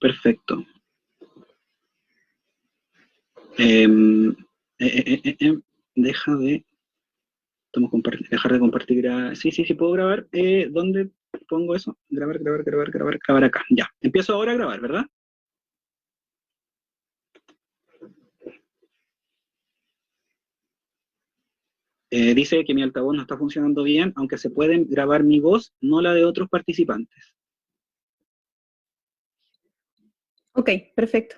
Perfecto. Deja de dejar de compartir. Sí, puedo grabar. ¿Dónde pongo eso? Grabar acá. Ya. Empiezo ahora a grabar, ¿verdad? Dice que mi altavoz no está funcionando bien, aunque se puede grabar mi voz, no la de otros participantes. Ok, perfecto.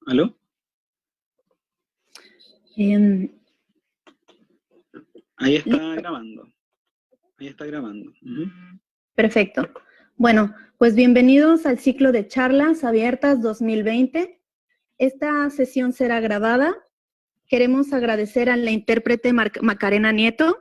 ¿Aló? Ahí está grabando. Ahí está grabando. Perfecto. Bueno, pues bienvenidos al ciclo de charlas abiertas 2020. Esta sesión será grabada. Queremos agradecer a la intérprete Macarena Nieto.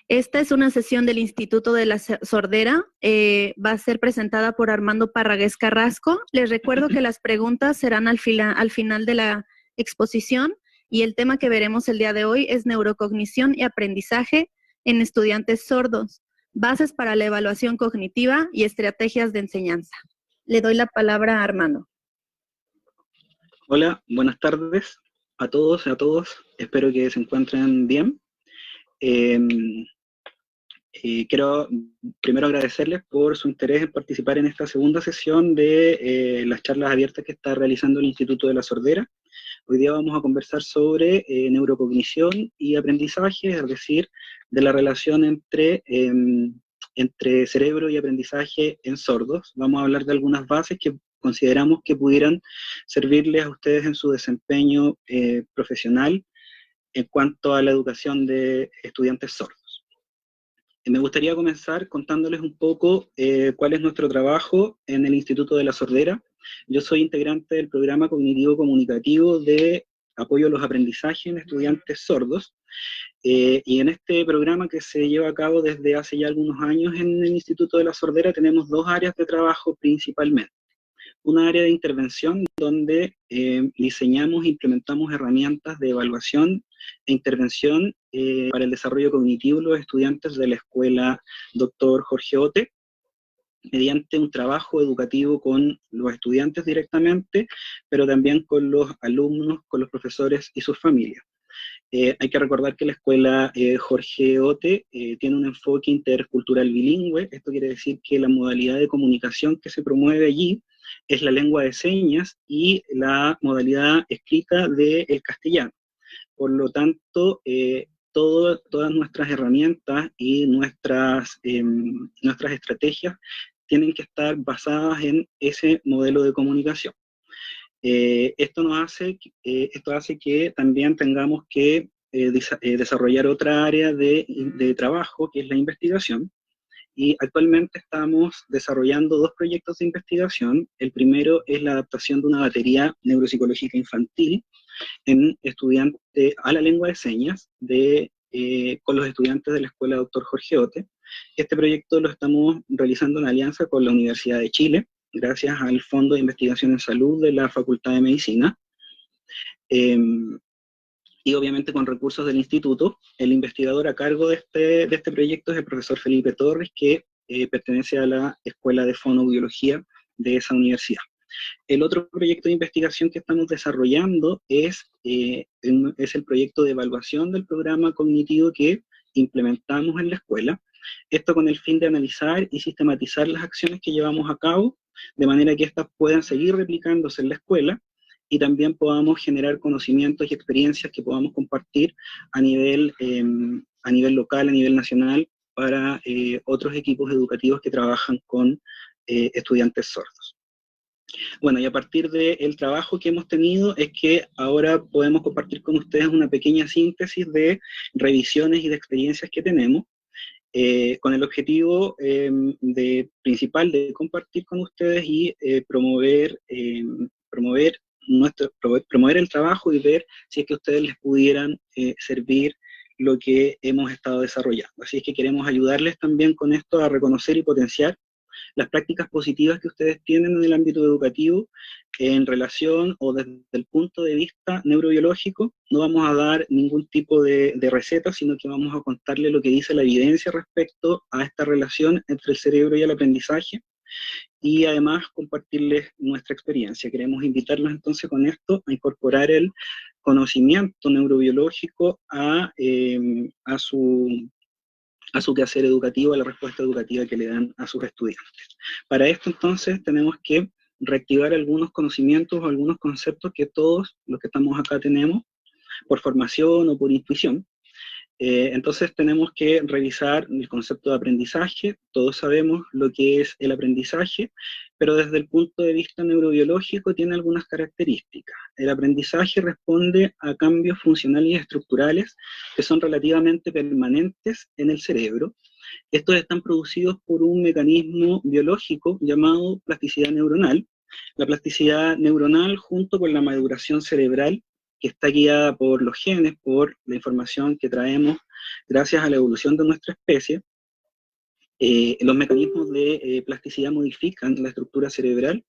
Esta es una sesión del Instituto de la Sordera. Va a ser presentada por Armando Parragués Carrasco. Les recuerdo que las preguntas serán al final de la exposición y el tema que veremos el día de hoy es neurocognición y aprendizaje en estudiantes sordos, bases para la evaluación cognitiva y estrategias de enseñanza. Le doy la palabra a Armando. Hola, buenas tardes a todos y a todos. Espero que se encuentren bien. Quiero primero agradecerles por su interés en participar en esta segunda sesión de las charlas abiertas que está realizando el Instituto de la Sordera. Hoy día vamos a conversar sobre neurocognición y aprendizaje, es decir, de la relación entre cerebro y aprendizaje en sordos. Vamos a hablar de algunas bases que consideramos que pudieran servirles a ustedes en su desempeño profesional en cuanto a la educación de estudiantes sordos. Me gustaría comenzar contándoles un poco cuál es nuestro trabajo en el Instituto de la Sordera. Yo soy integrante del programa cognitivo-comunicativo de apoyo a los aprendizajes en estudiantes sordos, y en este programa que se lleva a cabo desde hace ya algunos años en el Instituto de la Sordera tenemos dos áreas de trabajo principalmente. Una área de intervención donde diseñamos e implementamos herramientas de evaluación e intervención para el desarrollo cognitivo de los estudiantes de la escuela Dr. Jorge Ote, mediante un trabajo educativo con los estudiantes directamente, pero también con los alumnos, con los profesores y sus familias. Hay que recordar que la escuela Jorge Ote tiene un enfoque intercultural bilingüe. Esto quiere decir que la modalidad de comunicación que se promueve allí es la lengua de señas y la modalidad escrita del castellano. Por lo tanto, todas nuestras herramientas y nuestras estrategias tienen que estar basadas en ese modelo de comunicación. Esto hace que también tengamos que desarrollar otra área de trabajo, que es la investigación, y actualmente estamos desarrollando dos proyectos de investigación. El primero es la adaptación de una batería neuropsicológica infantil en estudiantes a la lengua de señas con los estudiantes de la escuela Dr. Jorge Ote. Este proyecto lo estamos realizando en alianza con la Universidad de Chile, gracias al Fondo de Investigación en Salud de la Facultad de Medicina, y obviamente con recursos del instituto. El investigador a cargo de este proyecto es el profesor Felipe Torres, que pertenece a la Escuela de Fonoaudiología de esa universidad. El otro proyecto de investigación que estamos desarrollando es el proyecto de evaluación del programa cognitivo que implementamos en la escuela. Esto con el fin de analizar y sistematizar las acciones que llevamos a cabo, de manera que éstas puedan seguir replicándose en la escuela y también podamos generar conocimientos y experiencias que podamos compartir a nivel local, a nivel nacional, para otros equipos educativos que trabajan con estudiantes sordos. Bueno, y a partir del trabajo que hemos tenido es que ahora podemos compartir con ustedes una pequeña síntesis de revisiones y de experiencias que tenemos. con el objetivo principal de compartir con ustedes y promover el trabajo y ver si es que a ustedes les pudieran servir lo que hemos estado desarrollando. Así es que queremos ayudarles también con esto a reconocer y potenciar las prácticas positivas que ustedes tienen en el ámbito educativo en relación o desde el punto de vista neurobiológico. No vamos a dar ningún tipo de receta, sino que vamos a contarles lo que dice la evidencia respecto a esta relación entre el cerebro y el aprendizaje, y además compartirles nuestra experiencia. Queremos invitarlos entonces con esto a incorporar el conocimiento neurobiológico a su quehacer educativo, a la respuesta educativa que le dan a sus estudiantes. Para esto entonces tenemos que reactivar algunos conocimientos o algunos conceptos que todos los que estamos acá tenemos por formación o por intuición. Entonces tenemos que revisar el concepto de aprendizaje. Todos sabemos lo que es el aprendizaje, pero desde el punto de vista neurobiológico tiene algunas características. El aprendizaje responde a cambios funcionales y estructurales que son relativamente permanentes en el cerebro. Estos están producidos por un mecanismo biológico llamado plasticidad neuronal. La plasticidad neuronal, junto con la maduración cerebral, que está guiada por los genes, por la información que traemos gracias a la evolución de nuestra especie. Los mecanismos de plasticidad modifican la estructura cerebral,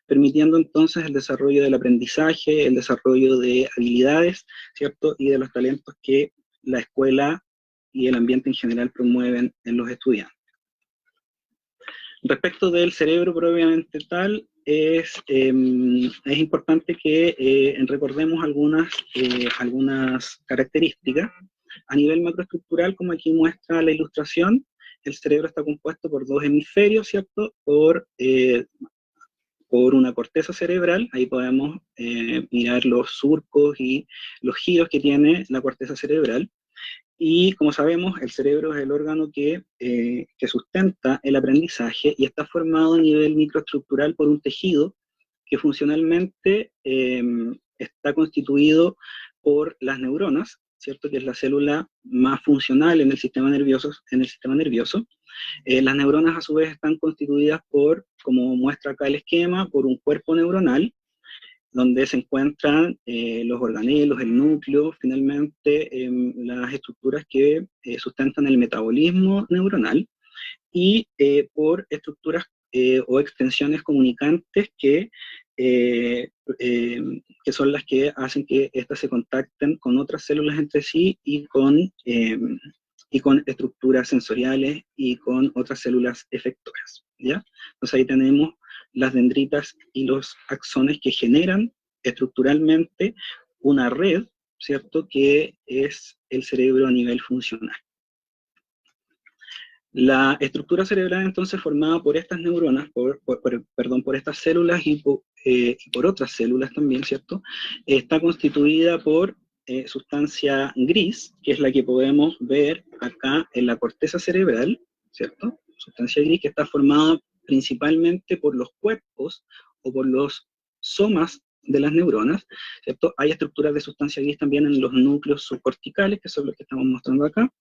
permitiendo entonces el desarrollo del aprendizaje, el desarrollo de habilidades, ¿cierto?, y de los talentos que la escuela y el ambiente en general promueven en los estudiantes. Respecto del cerebro propiamente tal, es importante que recordemos algunas características. A nivel macroestructural, como aquí muestra la ilustración, el cerebro está compuesto por dos hemisferios, ¿cierto? Por una corteza cerebral. Ahí podemos mirar los surcos y los giros que tiene la corteza cerebral. Y como sabemos, el cerebro es el órgano que sustenta el aprendizaje y está formado a nivel microestructural por un tejido que funcionalmente está constituido por las neuronas, ¿cierto?, que es la célula más funcional en el sistema nervioso. Las neuronas a su vez están constituidas por, como muestra acá el esquema, por un cuerpo neuronal, donde se encuentran los organelos, el núcleo, finalmente las estructuras que sustentan el metabolismo neuronal, y por estructuras o extensiones comunicantes que son las que hacen que éstas se contacten con otras células entre sí y con estructuras sensoriales y con otras células efectoras, ¿ya? Entonces ahí tenemos las dendritas y los axones que generan estructuralmente una red, ¿cierto?, que es el cerebro a nivel funcional. La estructura cerebral entonces formada por estas neuronas, por estas células y por otras células también, ¿cierto?, está constituida por sustancia gris, que es la que podemos ver acá en la corteza cerebral, ¿cierto? Sustancia gris que está formada principalmente por los cuerpos o por los somas de las neuronas, ¿cierto? Hay estructuras de sustancia gris también en los núcleos subcorticales, que son los que estamos mostrando acá,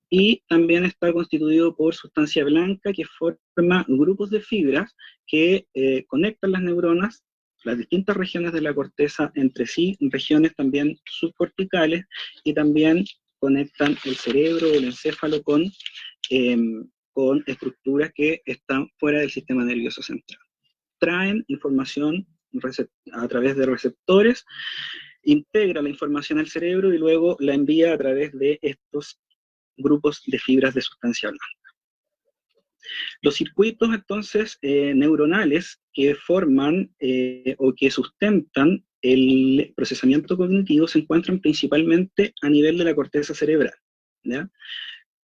y también está constituido por sustancia blanca que forma grupos de fibras que conectan las neuronas, las distintas regiones de la corteza entre sí, regiones también subcorticales, y también conectan el cerebro o el encéfalo con estructuras que están fuera del sistema nervioso central. Traen información a través de receptores, integra la información al cerebro y luego la envía a través de estos grupos de fibras de sustancia blanca. Los circuitos entonces neuronales que forman o que sustentan el procesamiento cognitivo se encuentran principalmente a nivel de la corteza cerebral, ¿ya?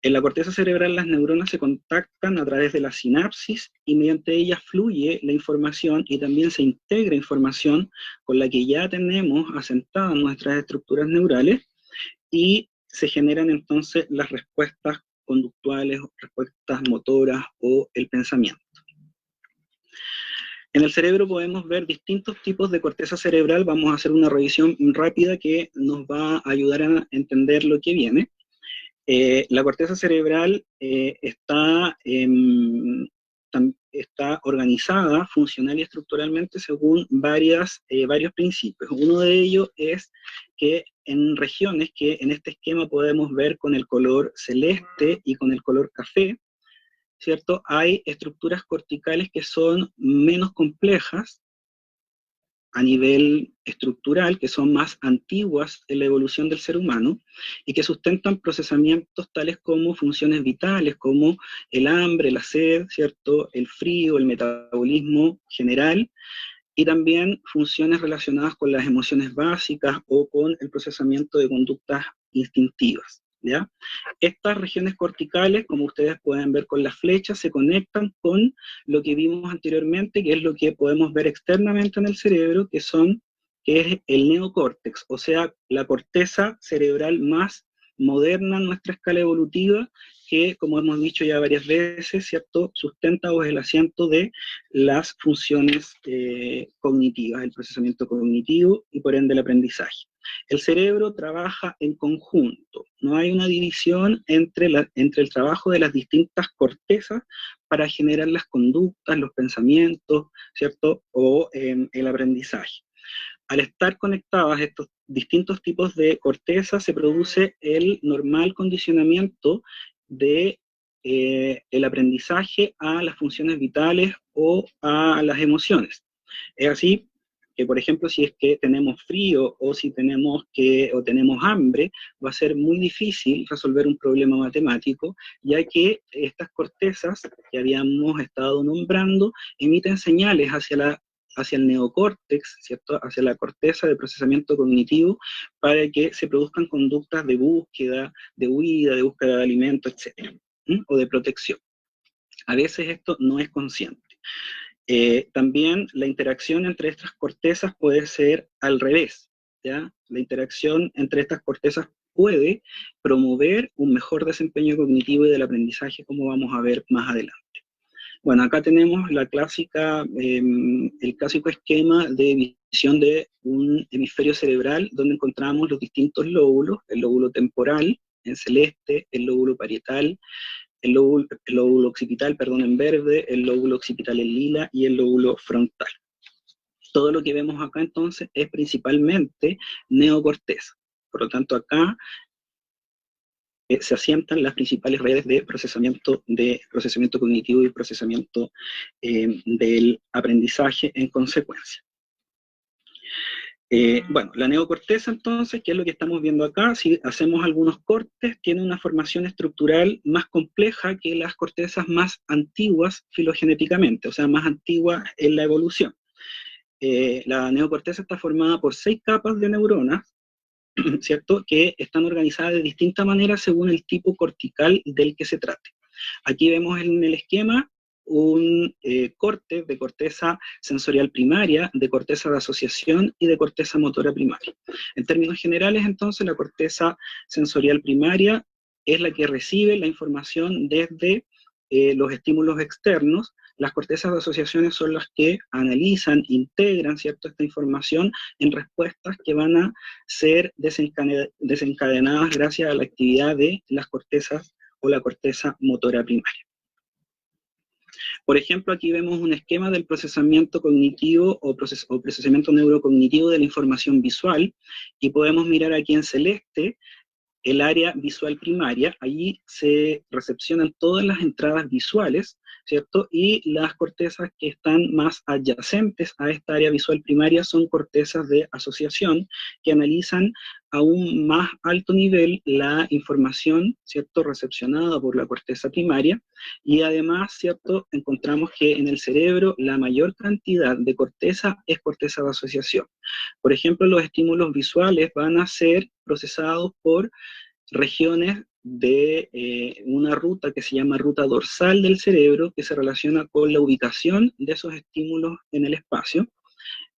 En la corteza cerebral las neuronas se contactan a través de la sinapsis y mediante ellas fluye la información y también se integra información con la que ya tenemos asentadas nuestras estructuras neurales y se generan entonces las respuestas conductuales, respuestas motoras o el pensamiento. En el cerebro podemos ver distintos tipos de corteza cerebral. Vamos a hacer una revisión rápida que nos va a ayudar a entender lo que viene. La corteza cerebral está organizada funcional y estructuralmente según varios principios. Uno de ellos es que en regiones que en este esquema podemos ver con el color celeste y con el color café, ¿cierto? Hay estructuras corticales que son menos complejas a nivel estructural, que son más antiguas en la evolución del ser humano, y que sustentan procesamientos tales como funciones vitales, como el hambre, la sed, ¿cierto? El frío, el metabolismo general, y también funciones relacionadas con las emociones básicas o con el procesamiento de conductas instintivas, ¿ya? Estas regiones corticales, como ustedes pueden ver con las flechas, se conectan con lo que vimos anteriormente, que es lo que podemos ver externamente en el cerebro, que es el neocórtex, o sea, la corteza cerebral más moderna en nuestra escala evolutiva, que, como hemos dicho ya varias veces, ¿cierto?, sustenta o es el asiento de las funciones cognitivas, el procesamiento cognitivo y por ende el aprendizaje. El cerebro trabaja en conjunto, no hay una división entre el trabajo de las distintas cortezas para generar las conductas, los pensamientos, ¿cierto?, o el aprendizaje. Al estar conectadas estos distintos tipos de corteza, se produce el normal condicionamiento de el aprendizaje a las funciones vitales o a las emociones. Es así que, por ejemplo, si es que tenemos frío o si tenemos hambre, va a ser muy difícil resolver un problema matemático, ya que estas cortezas que habíamos estado nombrando emiten señales hacia el neocórtex, ¿cierto?, hacia la corteza de procesamiento cognitivo, para que se produzcan conductas de búsqueda, de huida, de búsqueda de alimento, etc., o de protección. A veces esto no es consciente. También la interacción entre estas cortezas puede ser al revés, ¿ya? La interacción entre estas cortezas puede promover un mejor desempeño cognitivo y del aprendizaje, como vamos a ver más adelante. Bueno, acá tenemos el clásico esquema de visión de un hemisferio cerebral, donde encontramos los distintos lóbulos: el lóbulo temporal en celeste, el lóbulo parietal, el lóbulo occipital, perdón, en verde, el lóbulo occipital en lila y el lóbulo frontal. Todo lo que vemos acá entonces es principalmente neocorteza. Por lo tanto, acá se asientan las principales redes de procesamiento cognitivo y procesamiento del aprendizaje en consecuencia. Bueno, la neocorteza entonces, que es lo que estamos viendo acá, si hacemos algunos cortes, tiene una formación estructural más compleja que las cortezas más antiguas filogenéticamente, o sea, más antiguas en la evolución. La neocorteza está formada por 6 capas de neuronas, ¿cierto?, que están organizadas de distinta manera según el tipo cortical del que se trate. Aquí vemos en el esquema un corte de corteza sensorial primaria, de corteza de asociación y de corteza motora primaria. En términos generales, entonces, la corteza sensorial primaria es la que recibe la información desde los estímulos externos. Las cortezas de asociaciones son las que analizan, integran, ¿cierto?, esta información en respuestas que van a ser desencadenadas gracias a la actividad de las cortezas o la corteza motora primaria. Por ejemplo, aquí vemos un esquema del procesamiento cognitivo o procesamiento neurocognitivo de la información visual, y podemos mirar aquí en celeste el área visual primaria. Allí se recepcionan todas las entradas visuales, ¿cierto? Y las cortezas que están más adyacentes a esta área visual primaria son cortezas de asociación, que analizan a un más alto nivel la información, ¿cierto?, recepcionada por la corteza primaria, y además, ¿cierto?, encontramos que en el cerebro la mayor cantidad de corteza es corteza de asociación. Por ejemplo, los estímulos visuales van a ser procesados por regiones de una ruta que se llama ruta dorsal del cerebro, que se relaciona con la ubicación de esos estímulos en el espacio,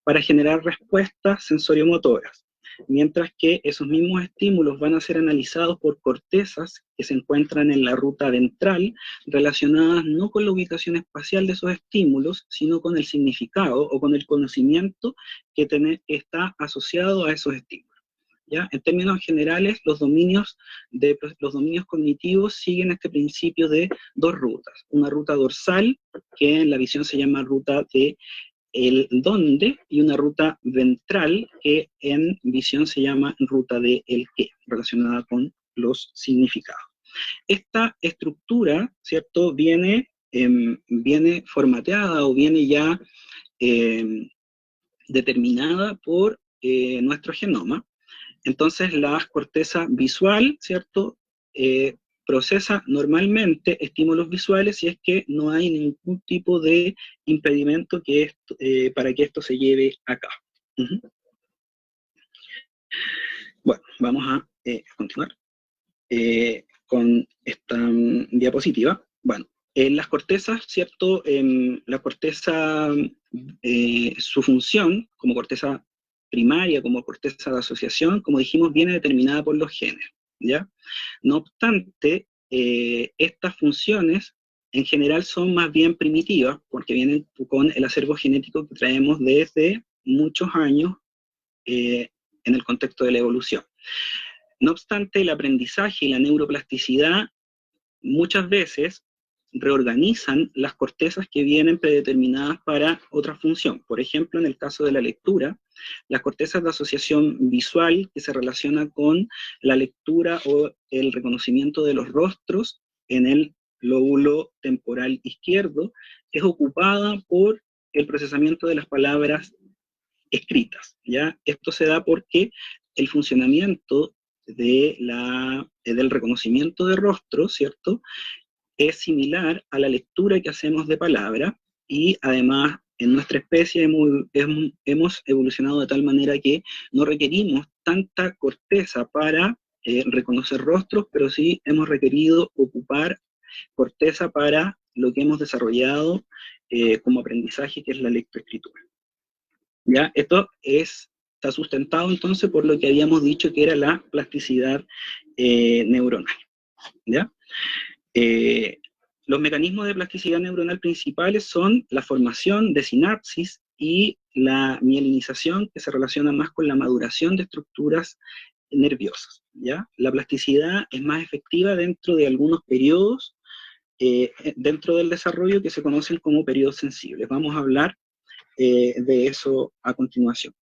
para generar respuestas sensoriomotoras, mientras que esos mismos estímulos van a ser analizados por cortezas que se encuentran en la ruta ventral, relacionadas no con la ubicación espacial de esos estímulos, sino con el significado o con el conocimiento que está asociado a esos estímulos. ¿ya? En términos generales, los dominios cognitivos siguen este principio de dos rutas. Una ruta dorsal, que en la visión se llama ruta de el dónde, y una ruta ventral, que en visión se llama ruta de el qué, relacionada con los significados. Esta estructura, ¿cierto?, viene formateada o viene ya determinada por nuestro genoma. Entonces la corteza visual, ¿cierto?, procesa normalmente estímulos visuales si es que no hay ningún tipo de impedimento para que esto se lleve a cabo. Bueno, vamos a continuar con esta diapositiva. Bueno, en las cortezas, ¿cierto? La corteza, su función como corteza primaria, como corteza de asociación, como dijimos, viene determinada por los genes, ¿ya? No obstante, estas funciones en general son más bien primitivas, porque vienen con el acervo genético que traemos desde muchos años en el contexto de la evolución. No obstante, el aprendizaje y la neuroplasticidad muchas veces reorganizan las cortezas que vienen predeterminadas para otra función. Por ejemplo, en el caso de la lectura, las cortezas de asociación visual, que se relaciona con la lectura o el reconocimiento de los rostros en el lóbulo temporal izquierdo, es ocupada por el procesamiento de las palabras escritas, ¿ya? Esto se da porque el funcionamiento del reconocimiento de rostros, ¿cierto?, es similar a la lectura que hacemos de palabra, y además en nuestra especie hemos evolucionado de tal manera que no requerimos tanta corteza para reconocer rostros, pero sí hemos requerido ocupar corteza para lo que hemos desarrollado como aprendizaje, que es la lectoescritura. ¿Ya? Esto está sustentado entonces por lo que habíamos dicho que era la plasticidad neuronal, ¿ya? Los mecanismos de plasticidad neuronal principales son la formación de sinapsis y la mielinización, que se relaciona más con la maduración de estructuras nerviosas, ¿ya? La plasticidad es más efectiva dentro de algunos periodos dentro del desarrollo, que se conocen como periodos sensibles. Vamos a hablar de eso a continuación.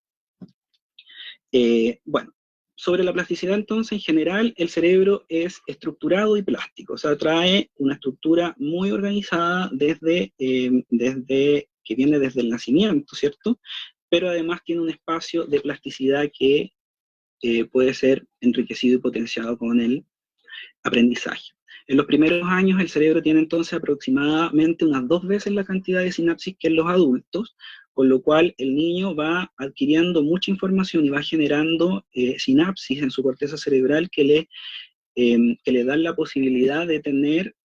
Bueno, sobre la plasticidad entonces, en general, el cerebro es estructurado y plástico, o sea, trae una estructura muy organizada que viene desde el nacimiento, ¿cierto? Pero además tiene un espacio de plasticidad que puede ser enriquecido y potenciado con el aprendizaje. En los primeros años el cerebro tiene entonces aproximadamente unas 2 veces la cantidad de sinapsis que en los adultos, con lo cual el niño va adquiriendo mucha información y va generando sinapsis en su corteza cerebral que le dan la posibilidad de tener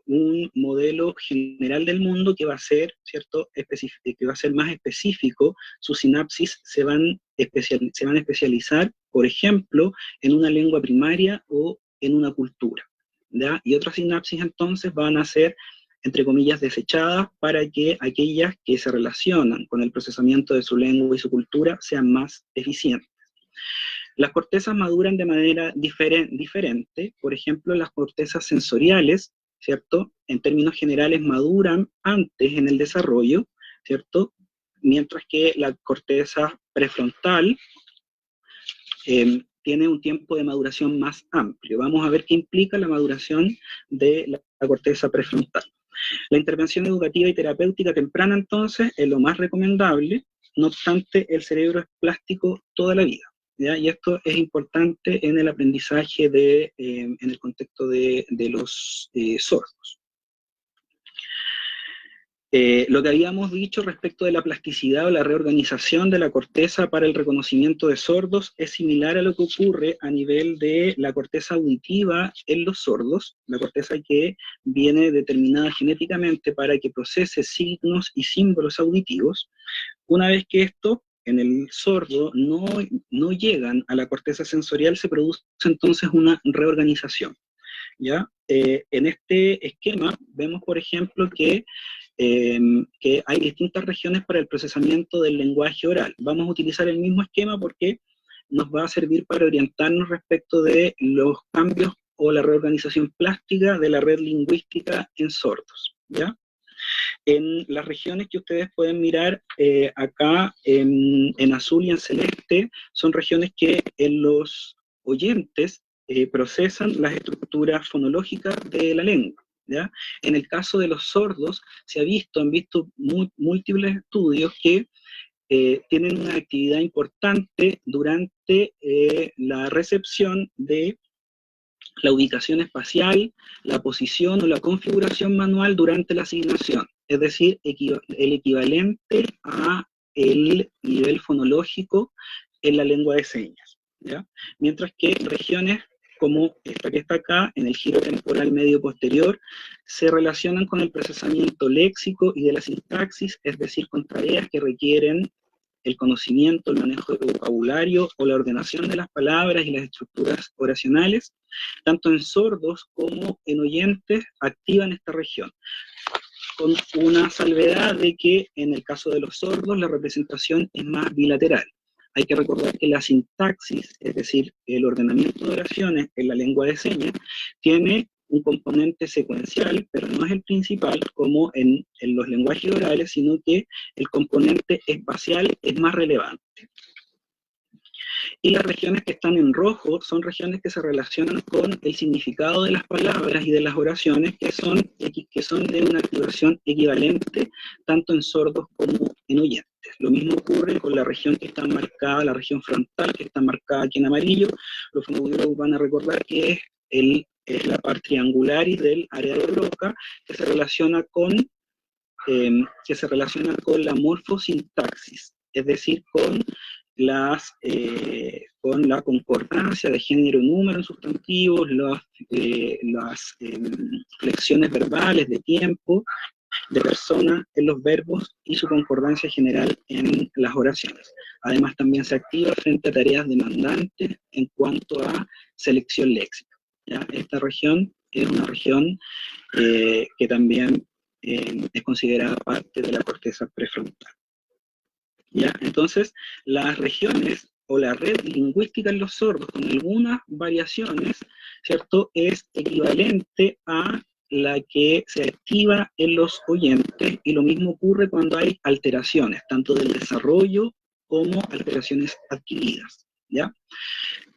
un modelo general del mundo que va a ser, ¿cierto?, que va a ser más específico. Sus sinapsis se van a especializar, por ejemplo, en una lengua primaria o en una cultura, ¿ya? Y otras sinapsis entonces van a ser, entre comillas, desechadas para que aquellas que se relacionan con el procesamiento de su lengua y su cultura sean más eficientes. Las cortezas maduran de manera diferente. Por ejemplo, las cortezas sensoriales, ¿cierto?, en términos generales maduran antes en el desarrollo, ¿cierto?, mientras que la corteza prefrontal tiene un tiempo de maduración más amplio. Vamos a ver qué implica la maduración de la corteza prefrontal. La intervención educativa y terapéutica temprana, entonces, es lo más recomendable. No obstante, el cerebro es plástico toda la vida, ¿ya? Y esto es importante en el aprendizaje en el contexto de los sordos. Lo que habíamos dicho respecto de la plasticidad o la reorganización de la corteza para el reconocimiento de sordos es similar a lo que ocurre a nivel de la corteza auditiva en los sordos, la corteza que viene determinada genéticamente para que procese signos y símbolos auditivos. Una vez que esto en el sordo no llegan a la corteza sensorial, se produce entonces una reorganización, ¿ya? En este esquema vemos, por ejemplo, que hay distintas regiones para el procesamiento del lenguaje oral. Vamos a utilizar el mismo esquema porque nos va a servir para orientarnos respecto de los cambios o la reorganización plástica de la red lingüística en sordos, ¿ya? En las regiones que ustedes pueden mirar acá en azul y en celeste, son regiones que en los oyentes procesan las estructuras fonológicas de la lengua, ¿ya? En el caso de los sordos, han visto múltiples estudios que tienen una actividad importante durante la recepción de la ubicación espacial, la posición o la configuración manual durante la asignación, es decir, el equivalente a el nivel fonológico en la lengua de señas, ¿ya? Mientras que regiones como esta que está acá, en el giro temporal medio posterior, se relacionan con el procesamiento léxico y de la sintaxis, es decir, con tareas que requieren el conocimiento, el manejo de vocabulario o la ordenación de las palabras y las estructuras oracionales, tanto en sordos como en oyentes, activan esta región, con una salvedad de que en el caso de los sordos la representación es más bilateral. Hay que recordar que la sintaxis, es decir, el ordenamiento de oraciones en la lengua de señas, tiene un componente secuencial, pero no es el principal como en los lenguajes orales, sino que el componente espacial es más relevante. Y las regiones que están en rojo son regiones que se relacionan con el significado de las palabras y de las oraciones, que son de una activación equivalente tanto en sordos como en oyentes. Lo mismo ocurre con la región que está marcada, la región frontal, que está marcada aquí en amarillo. Los fonoaudiólogos van a recordar que es la parte triangularis del área de Broca, que se relaciona con la morfosintaxis, es decir, con la concordancia de género y número en sustantivos, las flexiones verbales de tiempo, de persona en los verbos y su concordancia general en las oraciones. Además, también se activa frente a tareas demandantes en cuanto a selección léxica, ¿ya? Esta región es una región que también es considerada parte de la corteza prefrontal, ¿ya? Entonces, las regiones o la red lingüística en los sordos, con algunas variaciones, ¿cierto?, es equivalente a la que se activa en los oyentes, y lo mismo ocurre cuando hay alteraciones, tanto del desarrollo como alteraciones adquiridas, ¿ya?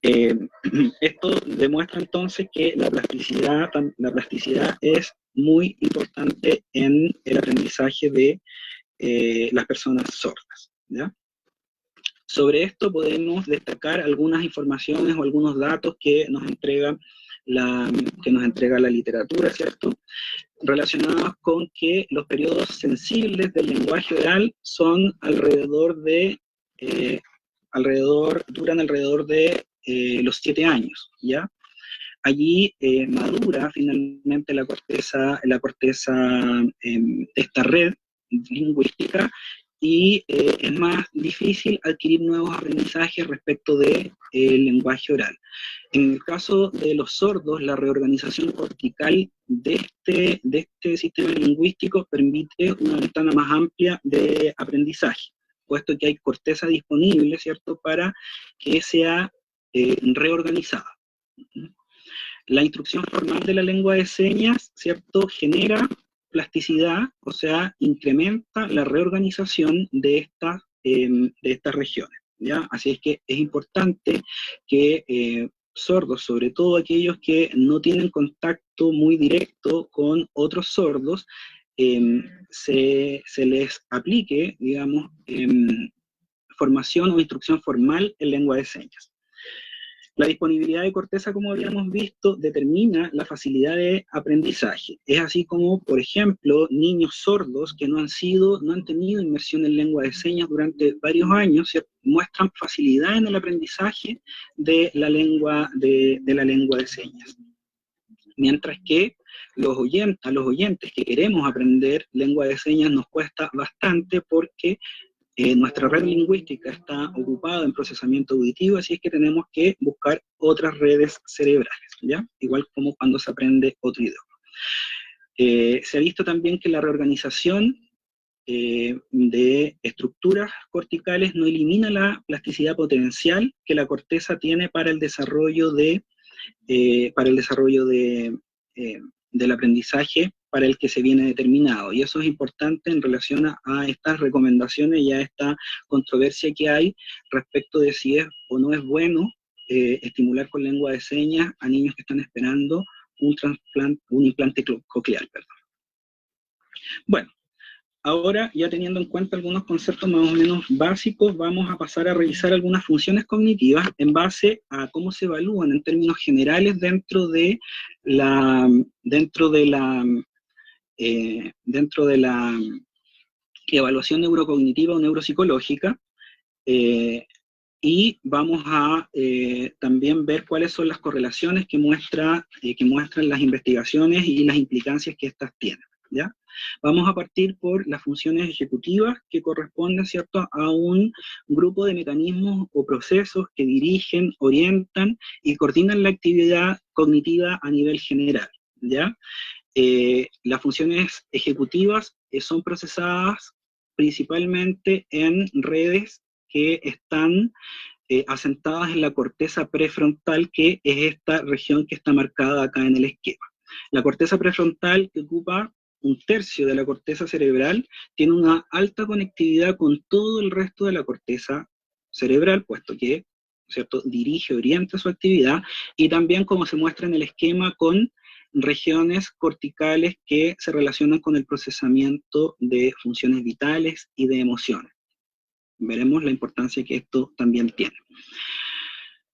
Esto demuestra entonces que la plasticidad es muy importante en el aprendizaje de las personas sordas, ¿ya? Sobre esto podemos destacar algunas informaciones o algunos datos que nos entrega la literatura, ¿cierto?, relacionados con que los periodos sensibles del lenguaje oral son duran alrededor de los 7 años, ¿ya? Allí madura finalmente la corteza de esta red lingüística, y es más difícil adquirir nuevos aprendizajes respecto del lenguaje oral. En el caso de los sordos, la reorganización cortical de este sistema lingüístico permite una ventana más amplia de aprendizaje, puesto que hay corteza disponible, ¿cierto?, para que sea reorganizada. La instrucción formal de la lengua de señas, ¿cierto?, genera plasticidad, o sea, incrementa la reorganización de estas regiones, ¿ya? Así es que es importante que sordos, sobre todo aquellos que no tienen contacto muy directo con otros sordos, se les aplique, digamos, formación o instrucción formal en lengua de señas. La disponibilidad de corteza, como habíamos visto, determina la facilidad de aprendizaje. Es así como, por ejemplo, niños sordos que no han tenido inmersión en lengua de señas durante varios años, ¿cierto?, muestran facilidad en el aprendizaje de la lengua de señas. Mientras que a los oyentes que queremos aprender lengua de señas nos cuesta bastante, porque nuestra red lingüística está ocupada en procesamiento auditivo, así es que tenemos que buscar otras redes cerebrales, ¿ya? Igual como cuando se aprende otro idioma. Se ha visto también que la reorganización de estructuras corticales no elimina la plasticidad potencial que la corteza tiene para el desarrollo del aprendizaje para el que se viene determinado. Y eso es importante en relación a estas recomendaciones y a esta controversia que hay respecto de si es o no es bueno estimular con lengua de señas a niños que están esperando un implante coclear. Bueno, ahora, ya teniendo en cuenta algunos conceptos más o menos básicos, vamos a pasar a revisar algunas funciones cognitivas en base a cómo se evalúan en términos generales dentro de la evaluación neurocognitiva o neuropsicológica, y vamos a también ver cuáles son las correlaciones que muestran las investigaciones y las implicancias que éstas tienen, ¿ya? Vamos a partir por las funciones ejecutivas que corresponden, ¿cierto?, a un grupo de mecanismos o procesos que dirigen, orientan y coordinan la actividad cognitiva a nivel general, ¿ya? Las funciones ejecutivas son procesadas principalmente en redes que están asentadas en la corteza prefrontal, que es esta región que está marcada acá en el esquema. La corteza prefrontal, que ocupa 1/3 de la corteza cerebral, tiene una alta conectividad con todo el resto de la corteza cerebral, puesto que, ¿cierto?, dirige, orienta su actividad, y también, como se muestra en el esquema, con regiones corticales que se relacionan con el procesamiento de funciones vitales y de emociones. Veremos la importancia que esto también tiene.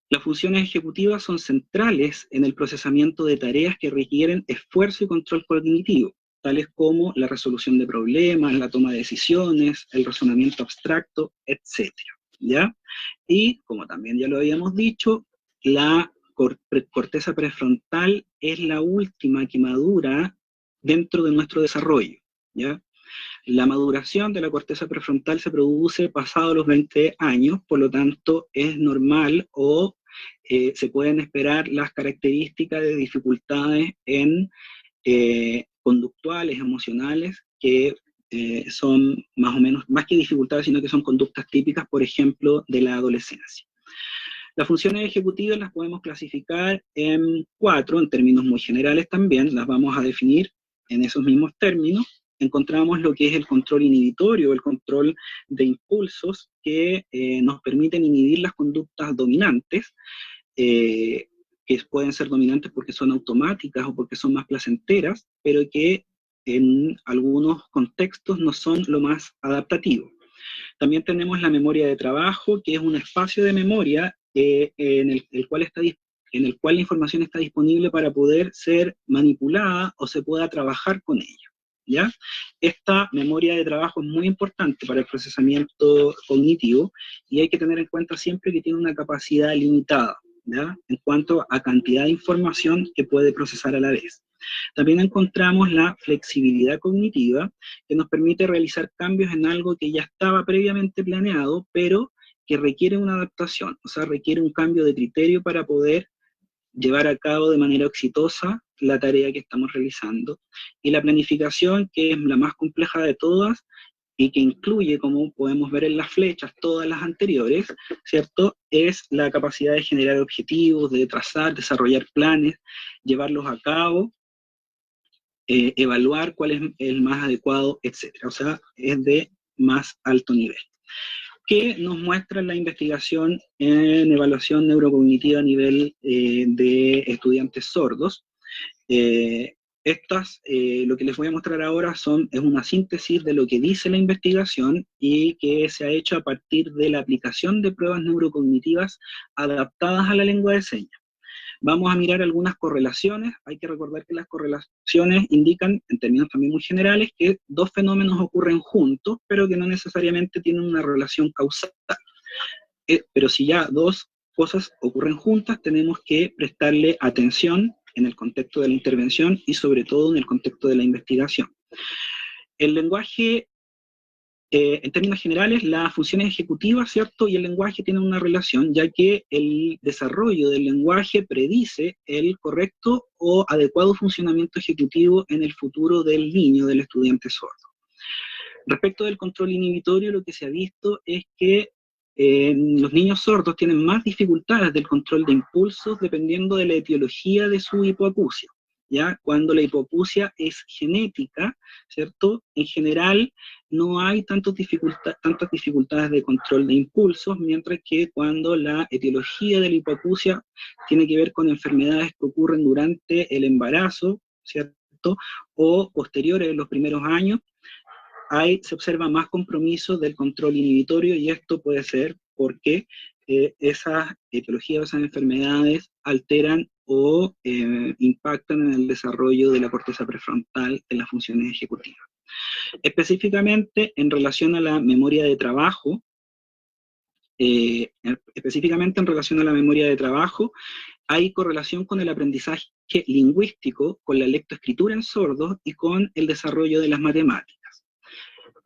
Las funciones ejecutivas son centrales en el procesamiento de tareas que requieren esfuerzo y control cognitivo, tales como la resolución de problemas, la toma de decisiones, el razonamiento abstracto, etc., ¿ya? Y, como también ya lo habíamos dicho, la corteza prefrontal es la última que madura dentro de nuestro desarrollo, ¿ya? La maduración de la corteza prefrontal se produce pasado los 20 años, por lo tanto es normal o se pueden esperar las características de dificultades en conductuales, emocionales, que son más o menos, más que dificultades, sino que son conductas típicas, por ejemplo, de la adolescencia. Las funciones ejecutivas las podemos clasificar en 4, en términos muy generales también, las vamos a definir en esos mismos términos. Encontramos lo que es el control inhibitorio, el control de impulsos, que nos permiten inhibir las conductas dominantes, que pueden ser dominantes porque son automáticas o porque son más placenteras, pero que en algunos contextos no son lo más adaptativo. También tenemos la memoria de trabajo, que es un espacio de memoria en el cual la información está disponible para poder ser manipulada o se pueda trabajar con ella, ¿ya? Esta memoria de trabajo es muy importante para el procesamiento cognitivo y hay que tener en cuenta siempre que tiene una capacidad limitada, ¿ya?, en cuanto a cantidad de información que puede procesar a la vez. También encontramos la flexibilidad cognitiva, que nos permite realizar cambios en algo que ya estaba previamente planeado, pero que requiere una adaptación, o sea, requiere un cambio de criterio para poder llevar a cabo de manera exitosa la tarea que estamos realizando. Y la planificación, que es la más compleja de todas, y que incluye, como podemos ver en las flechas, todas las anteriores, ¿cierto?, es la capacidad de generar objetivos, de trazar, desarrollar planes, llevarlos a cabo, evaluar cuál es el más adecuado, etc. O sea, es de más alto nivel. ¿Qué nos muestra la investigación en evaluación neurocognitiva a nivel de estudiantes sordos? Lo que les voy a mostrar ahora es una síntesis de lo que dice la investigación y que se ha hecho a partir de la aplicación de pruebas neurocognitivas adaptadas a la lengua de señas. Vamos a mirar algunas correlaciones. Hay que recordar que las correlaciones indican, en términos también muy generales, que dos fenómenos ocurren juntos, pero que no necesariamente tienen una relación causal. Pero si ya dos cosas ocurren juntas, tenemos que prestarle atención en el contexto de la intervención y sobre todo en el contexto de la investigación. El lenguaje, en términos generales, las funciones ejecutivas, ¿cierto?, y el lenguaje tienen una relación, ya que el desarrollo del lenguaje predice el correcto o adecuado funcionamiento ejecutivo en el futuro del niño, del estudiante sordo. Respecto del control inhibitorio, lo que se ha visto es que los niños sordos tienen más dificultades del control de impulsos dependiendo de la etiología de su hipoacusia. ¿Ya? Cuando la hipoacusia es genética, ¿cierto? En general no hay tantas dificultades de control de impulsos, mientras que cuando la etiología de la hipoacusia tiene que ver con enfermedades que ocurren durante el embarazo, ¿cierto? O posteriores en los primeros años, se observa más compromiso del control inhibitorio, y esto puede ser porque esas etiologías, esas enfermedades alteran o impactan en el desarrollo de la corteza prefrontal en las funciones ejecutivas. Específicamente en relación a la memoria de trabajo, hay correlación con el aprendizaje lingüístico, con la lectoescritura en sordos y con el desarrollo de las matemáticas.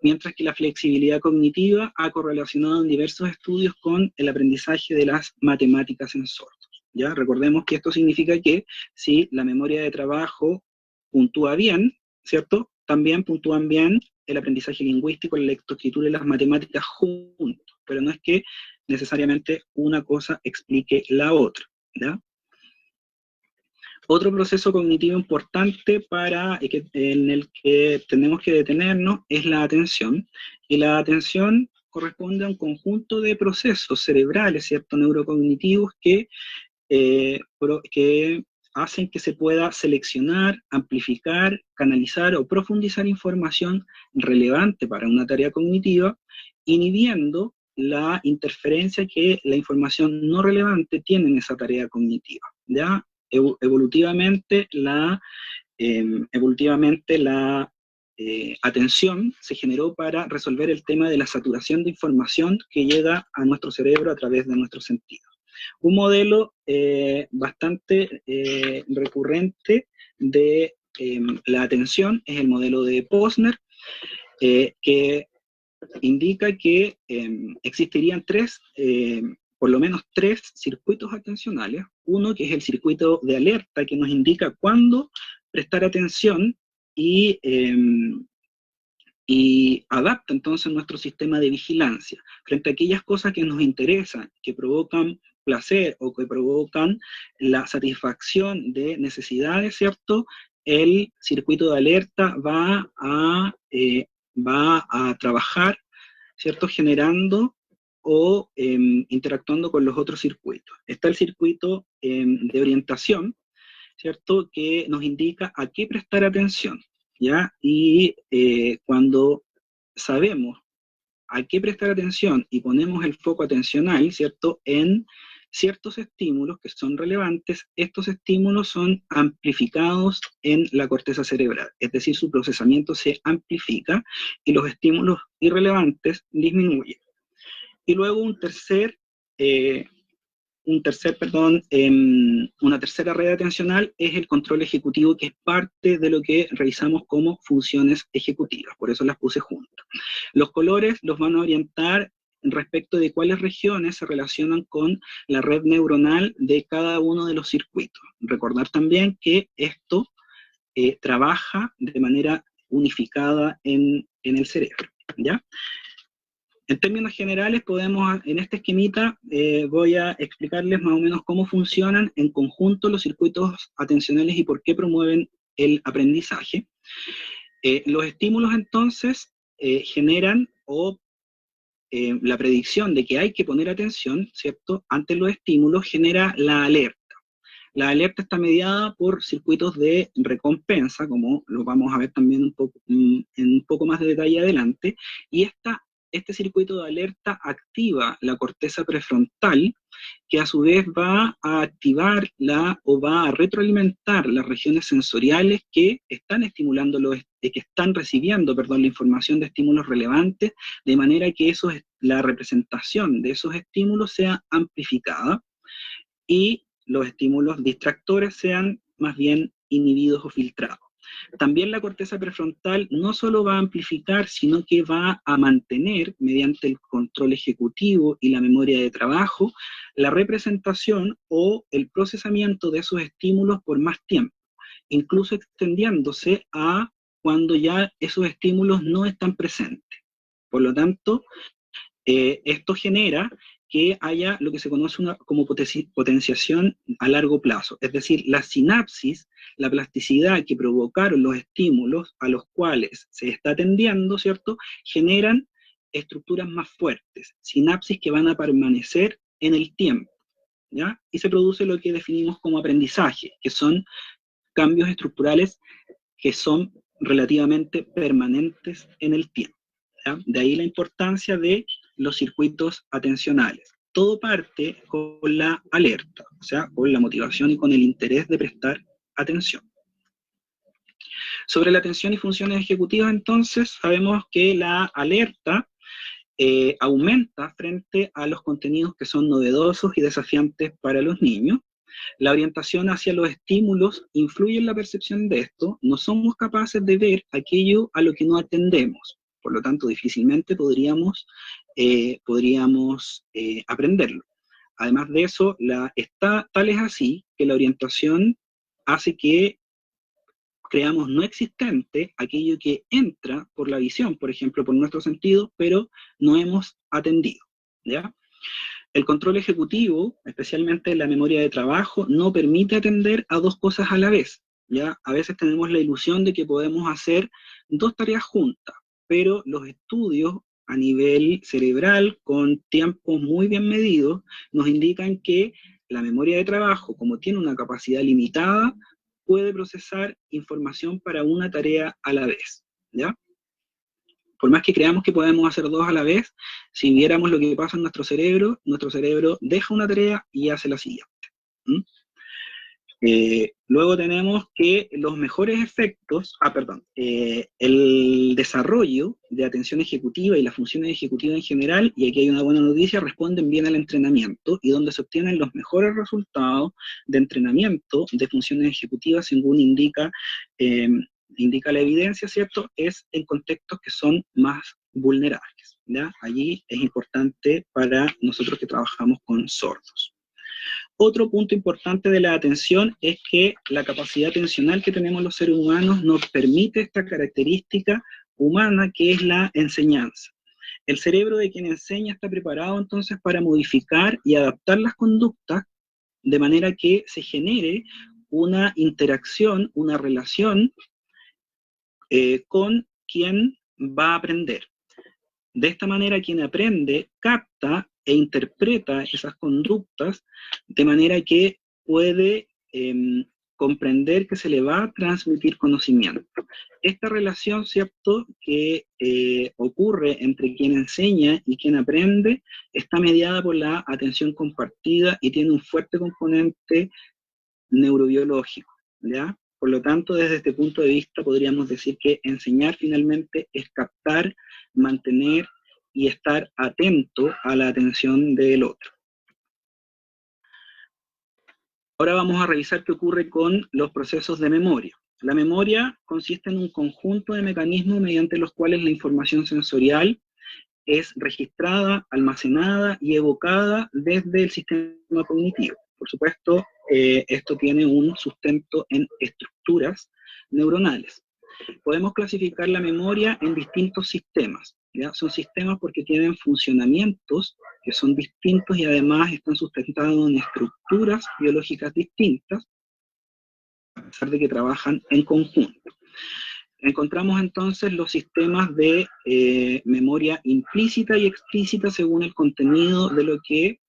Mientras que la flexibilidad cognitiva ha correlacionado en diversos estudios con el aprendizaje de las matemáticas en sordos. ¿Ya? Recordemos que esto significa que si la memoria de trabajo puntúa bien, ¿cierto? También puntúan bien el aprendizaje lingüístico, la lectoescritura y las matemáticas juntos, pero no es que necesariamente una cosa explique la otra, ¿ya? Otro proceso cognitivo importante en el que tenemos que detenernos es la atención, y la atención corresponde a un conjunto de procesos cerebrales, ¿cierto? Neurocognitivos que hacen que se pueda seleccionar, amplificar, canalizar o profundizar información relevante para una tarea cognitiva, inhibiendo la interferencia que la información no relevante tiene en esa tarea cognitiva, ¿ya? Evolutivamente la atención se generó para resolver el tema de la saturación de información que llega a nuestro cerebro a través de nuestros sentidos. Un modelo bastante recurrente de la atención es el modelo de Posner, que indica que existirían por lo menos tres circuitos atencionales. Uno que es el circuito de alerta, que nos indica cuándo prestar atención y adapta entonces nuestro sistema de vigilancia frente a aquellas cosas que nos interesan, que provocan placer o que provocan la satisfacción de necesidades, ¿cierto? El circuito de alerta va a trabajar, ¿cierto? Generando o interactuando con los otros circuitos. Está el circuito de orientación, ¿cierto? Que nos indica a qué prestar atención, ¿ya? Y cuando sabemos a qué prestar atención y ponemos el foco atencional, ¿cierto?, en ciertos estímulos que son relevantes, estos estímulos son amplificados en la corteza cerebral, es decir, su procesamiento se amplifica y los estímulos irrelevantes disminuyen. Y luego una tercera red atencional es el control ejecutivo, que es parte de lo que revisamos como funciones ejecutivas, por eso las puse juntas. Los colores los van a orientar respecto de cuáles regiones se relacionan con la red neuronal de cada uno de los circuitos. Recordar también que esto trabaja de manera unificada en el cerebro, ¿ya? En términos generales, en este esquemita voy a explicarles más o menos cómo funcionan en conjunto los circuitos atencionales y por qué promueven el aprendizaje. Los estímulos entonces generan la predicción de que hay que poner atención, ¿cierto? Ante los estímulos genera la alerta. La alerta está mediada por circuitos de recompensa, como lo vamos a ver también en un poco más de detalle adelante, y este circuito de alerta activa la corteza prefrontal, que a su vez va a activar o va a retroalimentar las regiones sensoriales que están recibiendo la información de estímulos relevantes, de manera que la representación de esos estímulos sea amplificada y los estímulos distractores sean más bien inhibidos o filtrados. También la corteza prefrontal no solo va a amplificar, sino que va a mantener, mediante el control ejecutivo y la memoria de trabajo, la representación o el procesamiento de esos estímulos por más tiempo, incluso extendiéndose a cuando ya esos estímulos no están presentes. Por lo tanto, esto genera que haya lo que se conoce como potenciación a largo plazo, es decir, la sinapsis, la plasticidad que provocaron los estímulos a los cuales se está atendiendo, ¿cierto?, generan estructuras más fuertes, sinapsis que van a permanecer en el tiempo, ¿ya? Y se produce lo que definimos como aprendizaje, que son cambios estructurales que son relativamente permanentes en el tiempo, ¿ya? De ahí la importancia de los circuitos atencionales. Todo parte con la alerta, o sea, con la motivación y con el interés de prestar atención. Sobre la atención y funciones ejecutivas, entonces, sabemos que la alerta aumenta frente a los contenidos que son novedosos y desafiantes para los niños. La orientación hacia los estímulos influye en la percepción de esto. No somos capaces de ver aquello a lo que no atendemos. Por lo tanto, difícilmente podríamos aprenderlo. Además de eso, tal es así que la orientación hace que creamos no existente aquello que entra por la visión, por ejemplo, por nuestro sentido, pero no hemos atendido, ¿ya? El control ejecutivo, especialmente la memoria de trabajo, no permite atender a dos cosas a la vez, ¿ya? A veces tenemos la ilusión de que podemos hacer dos tareas juntas, pero los estudios a nivel cerebral, con tiempos muy bien medidos, nos indican que la memoria de trabajo, como tiene una capacidad limitada, puede procesar información para una tarea a la vez, ¿ya? Por más que creamos que podemos hacer dos a la vez, si viéramos lo que pasa en nuestro cerebro deja una tarea y hace la siguiente. Luego tenemos que los mejores efectos, el desarrollo de atención ejecutiva y las funciones ejecutivas en general, y aquí hay una buena noticia, responden bien al entrenamiento, y donde se obtienen los mejores resultados de entrenamiento de funciones ejecutivas, según indica la evidencia, ¿cierto?, es en contextos que son más vulnerables, ¿ya? Allí es importante para nosotros que trabajamos con sordos. Otro punto importante de la atención es que la capacidad atencional que tenemos los seres humanos nos permite esta característica humana que es la enseñanza. El cerebro de quien enseña está preparado entonces para modificar y adaptar las conductas de manera que se genere una interacción, una relación con quien va a aprender. De esta manera, quien aprende capta e interpreta esas conductas de manera que puede comprender que se le va a transmitir conocimiento. Esta relación, ¿cierto?, que ocurre entre quien enseña y quien aprende, está mediada por la atención compartida y tiene un fuerte componente neurobiológico, ¿ya? Por lo tanto, desde este punto de vista podríamos decir que enseñar finalmente es captar, mantener y estar atento a la atención del otro. Ahora vamos a revisar qué ocurre con los procesos de memoria. La memoria consiste en un conjunto de mecanismos mediante los cuales la información sensorial es registrada, almacenada y evocada desde el sistema cognitivo. Por supuesto, esto tiene un sustento en estructuras neuronales. Podemos clasificar la memoria en distintos sistemas, ¿ya? Son sistemas porque tienen funcionamientos que son distintos y además están sustentados en estructuras biológicas distintas, a pesar de que trabajan en conjunto. Encontramos entonces los sistemas de memoria implícita y explícita según el contenido de lo que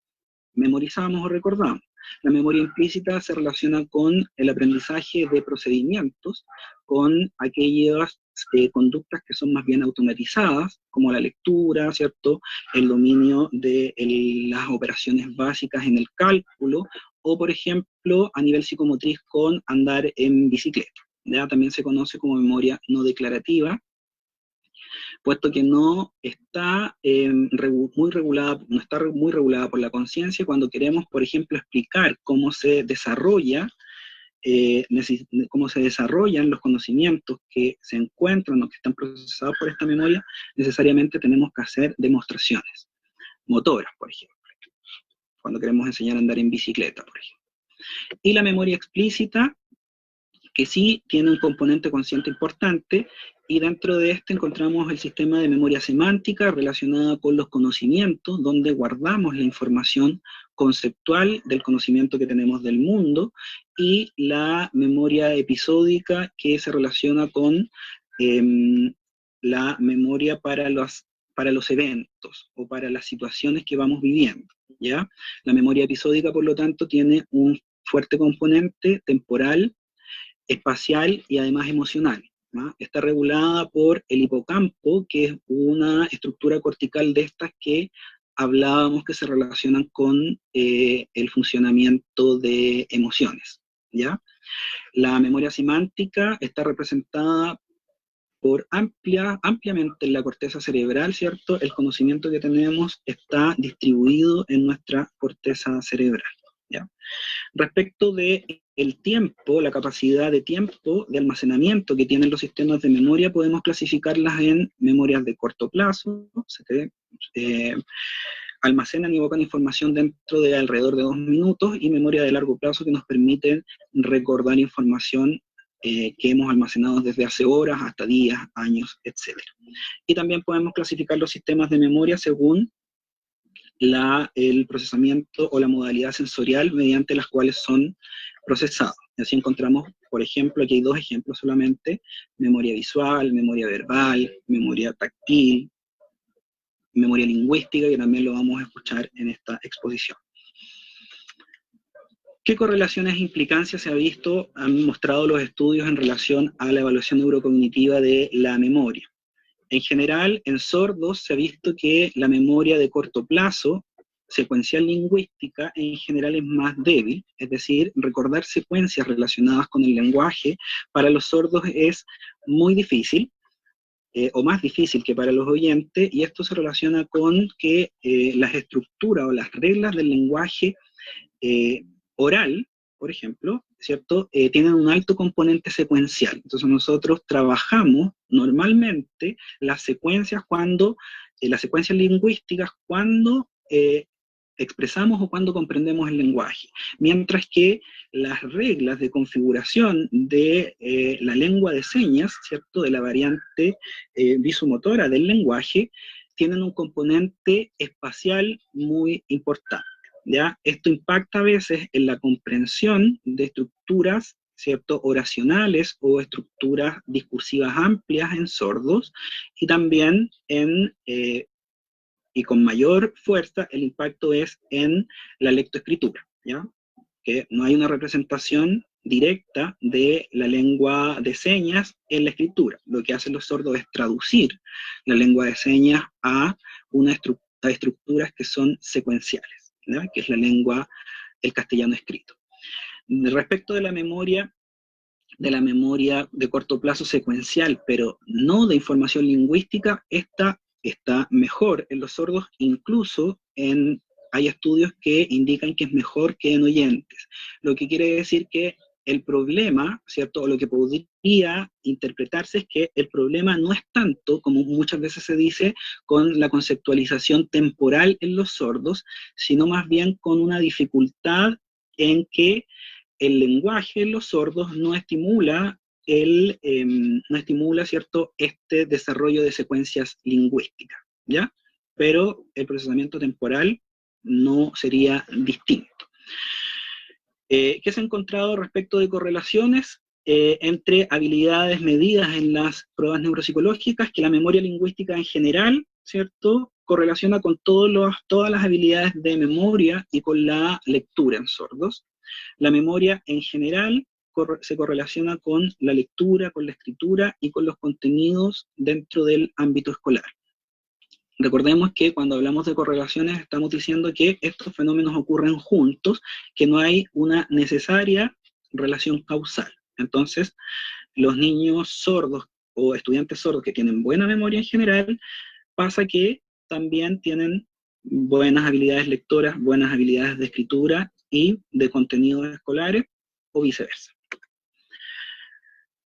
memorizamos o recordamos. La memoria implícita se relaciona con el aprendizaje de procedimientos, con aquellas conductas que son más bien automatizadas, como la lectura, ¿cierto?, el dominio de las operaciones básicas en el cálculo, o por ejemplo, a nivel psicomotriz con andar en bicicleta. ¿Ya? También se conoce como memoria no declarativa, puesto que no está muy regulada por la conciencia. Cuando queremos, por ejemplo, explicar cómo se desarrollan los conocimientos que se encuentran o que están procesados por esta memoria, necesariamente tenemos que hacer demostraciones motoras, por ejemplo, cuando queremos enseñar a andar en bicicleta, por ejemplo. Y la memoria explícita que sí tiene un componente consciente importante, y dentro de este encontramos el sistema de memoria semántica relacionada con los conocimientos, donde guardamos la información conceptual del conocimiento que tenemos del mundo, y la memoria episódica, que se relaciona con la memoria para los eventos o para las situaciones que vamos viviendo, ¿ya? La memoria episódica, por lo tanto, tiene un fuerte componente temporal, espacial y además emocional, ¿no? Está regulada por el hipocampo, que es una estructura cortical de estas que hablábamos que se relacionan con el funcionamiento de emociones, ¿ya? La memoria semántica está representada por ampliamente en la corteza cerebral, ¿cierto? El conocimiento que tenemos está distribuido en nuestra corteza cerebral, ¿ya? Respecto de el tiempo, la capacidad de tiempo de almacenamiento que tienen los sistemas de memoria, podemos clasificarlas en memorias de corto plazo, almacenan y evocan información dentro de alrededor de 2 minutos, y memoria de largo plazo, que nos permiten recordar información que hemos almacenado desde hace horas hasta días, años, etc. Y también podemos clasificar los sistemas de memoria según el procesamiento o la modalidad sensorial mediante las cuales son procesados. Así encontramos, por ejemplo, aquí hay 2 ejemplos solamente: memoria visual, memoria verbal, memoria táctil, memoria lingüística, que también lo vamos a escuchar en esta exposición. ¿Qué correlaciones e implicancias se han mostrado los estudios en relación a la evaluación neurocognitiva de la memoria? En general, en sordos se ha visto que la memoria de corto plazo, secuencial lingüística, en general es más débil, es decir, recordar secuencias relacionadas con el lenguaje para los sordos es muy difícil, o más difícil que para los oyentes, y esto se relaciona con que las estructuras o las reglas del lenguaje oral, por ejemplo, ¿cierto? Tienen un alto componente secuencial. Entonces nosotros trabajamos normalmente las secuencias lingüísticas cuando expresamos o cuando comprendemos el lenguaje, mientras que las reglas de configuración de la lengua de señas, ¿cierto?, de la variante visomotora del lenguaje, tienen un componente espacial muy importante, ¿ya? Esto impacta a veces en la comprensión de estructuras, ¿cierto?, oracionales o estructuras discursivas amplias en sordos, y también y con mayor fuerza el impacto es en la lectoescritura, ¿ya? Que no hay una representación directa de la lengua de señas en la escritura. Lo que hacen los sordos es traducir la lengua de señas a estructuras que son secuenciales, ¿ya? Que es el castellano escrito. Respecto de la memoria de corto plazo secuencial, pero no de información lingüística, esta está mejor en los sordos, incluso hay estudios que indican que es mejor que en oyentes, lo que quiere decir que el problema, ¿cierto?, o lo que podría interpretarse es que el problema no es tanto, como muchas veces se dice, con la conceptualización temporal en los sordos, sino más bien con una dificultad en que el lenguaje en los sordos no estimula ¿cierto?, este desarrollo de secuencias lingüísticas, ¿ya? Pero el procesamiento temporal no sería distinto. ¿Qué se ha encontrado respecto de correlaciones entre habilidades medidas en las pruebas neuropsicológicas? Que la memoria lingüística en general, ¿cierto?, correlaciona con todas las habilidades de memoria y con la lectura en sordos. La memoria en general se correlaciona con la lectura, con la escritura y con los contenidos dentro del ámbito escolar. Recordemos que cuando hablamos de correlaciones estamos diciendo que estos fenómenos ocurren juntos, que no hay una necesaria relación causal. Entonces, los niños sordos o estudiantes sordos que tienen buena memoria en general, pasa que también tienen buenas habilidades lectoras, buenas habilidades de escritura y de contenidos escolares, o viceversa.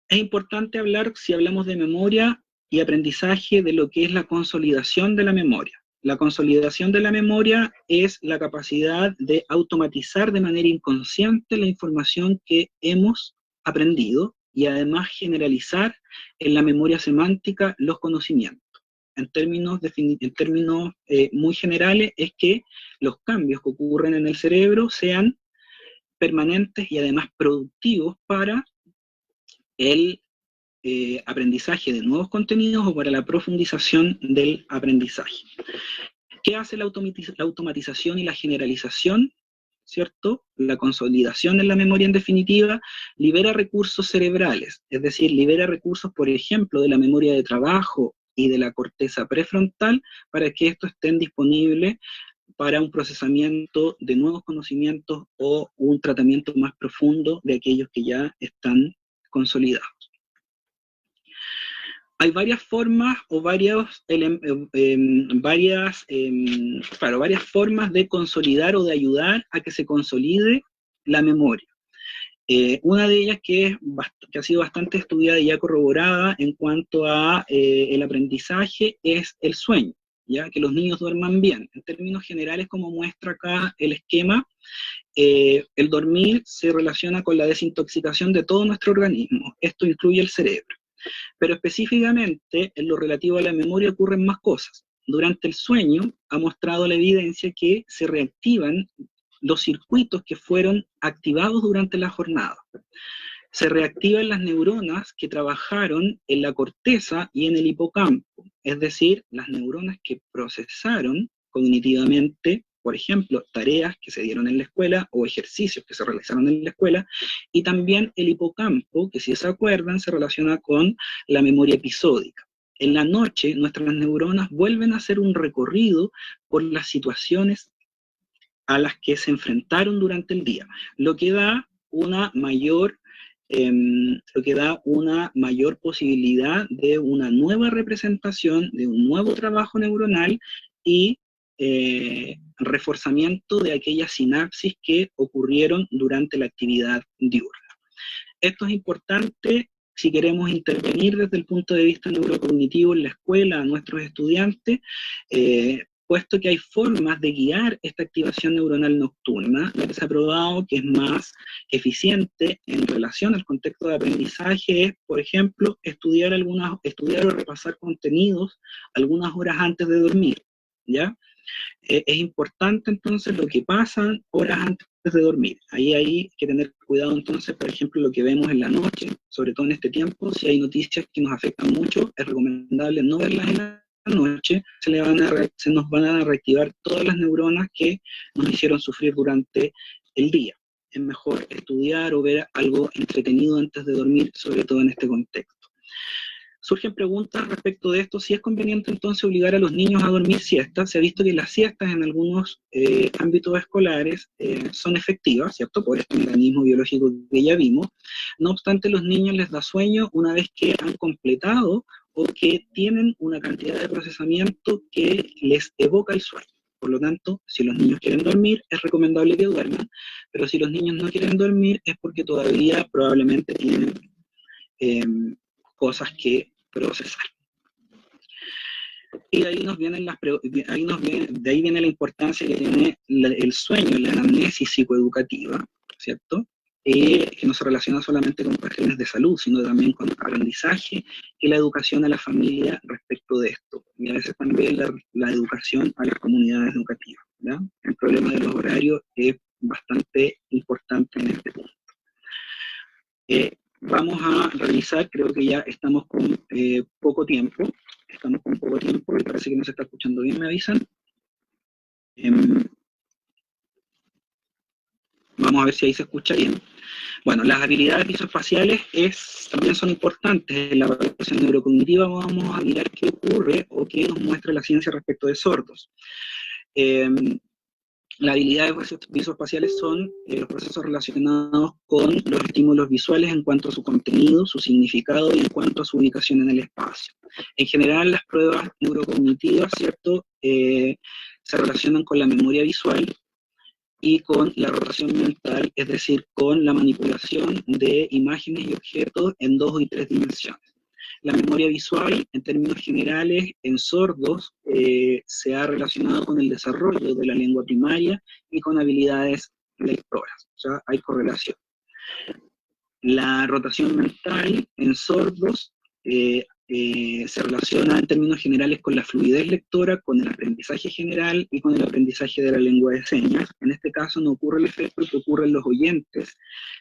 Es importante hablar, si hablamos de memoria y aprendizaje, de lo que es la consolidación de la memoria. La consolidación de la memoria es la capacidad de automatizar de manera inconsciente la información que hemos aprendido y además generalizar en la memoria semántica los conocimientos. En términos muy generales, es que los cambios que ocurren en el cerebro sean permanentes y además productivos para el aprendizaje de nuevos contenidos o para la profundización del aprendizaje. ¿Qué hace la automatización y la generalización? ¿Cierto? La consolidación en la memoria, en definitiva, libera recursos cerebrales, es decir, libera recursos, por ejemplo, de la memoria de trabajo y de la corteza prefrontal para que estos estén disponibles para un procesamiento de nuevos conocimientos o un tratamiento más profundo de aquellos que ya están consolidados. Hay varias formas o varias formas de consolidar o de ayudar a que se consolide la memoria. Una de ellas que ha sido bastante estudiada y ya corroborada en cuanto a el aprendizaje es el sueño, ¿ya? Que los niños duerman bien. En términos generales, como muestra acá el esquema, el dormir se relaciona con la desintoxicación de todo nuestro organismo. Esto incluye el cerebro. Pero específicamente, en lo relativo a la memoria ocurren más cosas. Durante el sueño ha mostrado la evidencia que se reactivan los circuitos que fueron activados durante la jornada. Se reactivan las neuronas que trabajaron en la corteza y en el hipocampo, es decir, las neuronas que procesaron cognitivamente, por ejemplo, tareas que se dieron en la escuela o ejercicios que se realizaron en la escuela, y también el hipocampo, que si se acuerdan, se relaciona con la memoria episódica. En la noche, nuestras neuronas vuelven a hacer un recorrido por las situaciones a las que se enfrentaron durante el día, lo que da una mayor posibilidad de una nueva representación, de un nuevo trabajo neuronal y reforzamiento de aquellas sinapsis que ocurrieron durante la actividad diurna. Esto es importante si queremos intervenir desde el punto de vista neurocognitivo en la escuela a nuestros estudiantes, puesto que hay formas de guiar esta activación neuronal nocturna. Lo que se ha probado que es más eficiente en relación al contexto de aprendizaje es, por ejemplo, estudiar o repasar contenidos algunas horas antes de dormir, ¿ya? Es importante entonces lo que pasa horas antes de dormir. Ahí hay que tener cuidado entonces, por ejemplo, lo que vemos en la noche, sobre todo en este tiempo, si hay noticias que nos afectan mucho, es recomendable no verlas en la noche, se nos van a reactivar todas las neuronas que nos hicieron sufrir durante el día. Es mejor estudiar o ver algo entretenido antes de dormir, sobre todo en este contexto. Surgen preguntas respecto de esto, si es conveniente entonces obligar a los niños a dormir siestas. Se ha visto que las siestas en algunos ámbitos escolares son efectivas, ¿cierto? Por este mecanismo biológico que ya vimos. No obstante, los niños les da sueño una vez que han completado o que tienen una cantidad de procesamiento que les evoca el sueño. Por lo tanto, si los niños quieren dormir, es recomendable que duerman, pero si los niños no quieren dormir es porque todavía probablemente tienen cosas que procesar. Y de ahí viene la importancia que tiene el sueño en la anamnesis psicoeducativa, ¿cierto? Que no se relaciona solamente con cuestiones de salud, sino también con aprendizaje y la educación a la familia respecto de esto. Y a veces también la educación a las comunidades educativas, ¿ya? El problema de los horarios es bastante importante en este punto. Vamos a revisar, creo que ya estamos con poco tiempo, y parece que no se está escuchando bien, me avisan. Vamos a ver si ahí se escucha bien. Bueno, las habilidades visoespaciales también son importantes. En la evaluación neurocognitiva vamos a mirar qué ocurre o qué nos muestra la ciencia respecto de sordos. Las habilidades visoespaciales son los procesos relacionados con los estímulos visuales en cuanto a su contenido, su significado y en cuanto a su ubicación en el espacio. En general, las pruebas neurocognitivas, ¿cierto?, se relacionan con la memoria visual y con la rotación mental, es decir, con la manipulación de imágenes y objetos en 2 y 3 dimensiones. La memoria visual, en términos generales, en sordos, se ha relacionado con el desarrollo de la lengua primaria y con habilidades lectoras. O sea, hay correlación. La rotación mental en sordos se relaciona en términos generales con la fluidez lectora, con el aprendizaje general y con el aprendizaje de la lengua de señas. En este caso no ocurre el efecto que ocurre en los oyentes,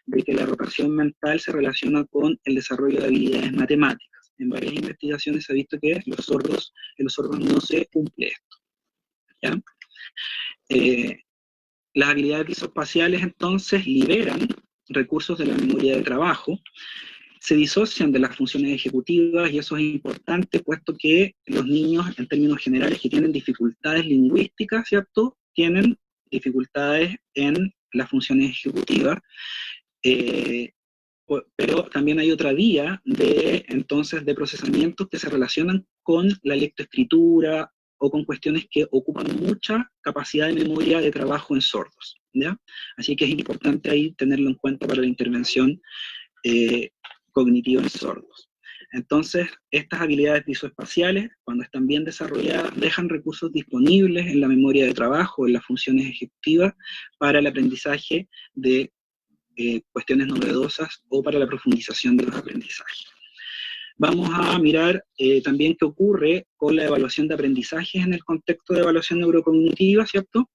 de que la rotación mental se relaciona con el desarrollo de habilidades matemáticas. En varias investigaciones se ha visto que en los sordos no se cumple esto, ¿ya? Las habilidades visoespaciales entonces liberan recursos de la memoria de trabajo, se disocian de las funciones ejecutivas, y eso es importante, puesto que los niños, en términos generales, que tienen dificultades lingüísticas, ¿cierto?, tienen dificultades en las funciones ejecutivas, pero también hay otra vía entonces de procesamientos que se relacionan con la lectoescritura o con cuestiones que ocupan mucha capacidad de memoria de trabajo en sordos, ¿ya? Así que es importante ahí tenerlo en cuenta para la intervención cognitiva en sordos. Entonces, estas habilidades visoespaciales, cuando están bien desarrolladas, dejan recursos disponibles en la memoria de trabajo, en las funciones ejecutivas, para el aprendizaje de cuestiones novedosas o para la profundización de los aprendizajes. Vamos a mirar también qué ocurre con la evaluación de aprendizajes en el contexto de evaluación neurocognitiva, ¿cierto?,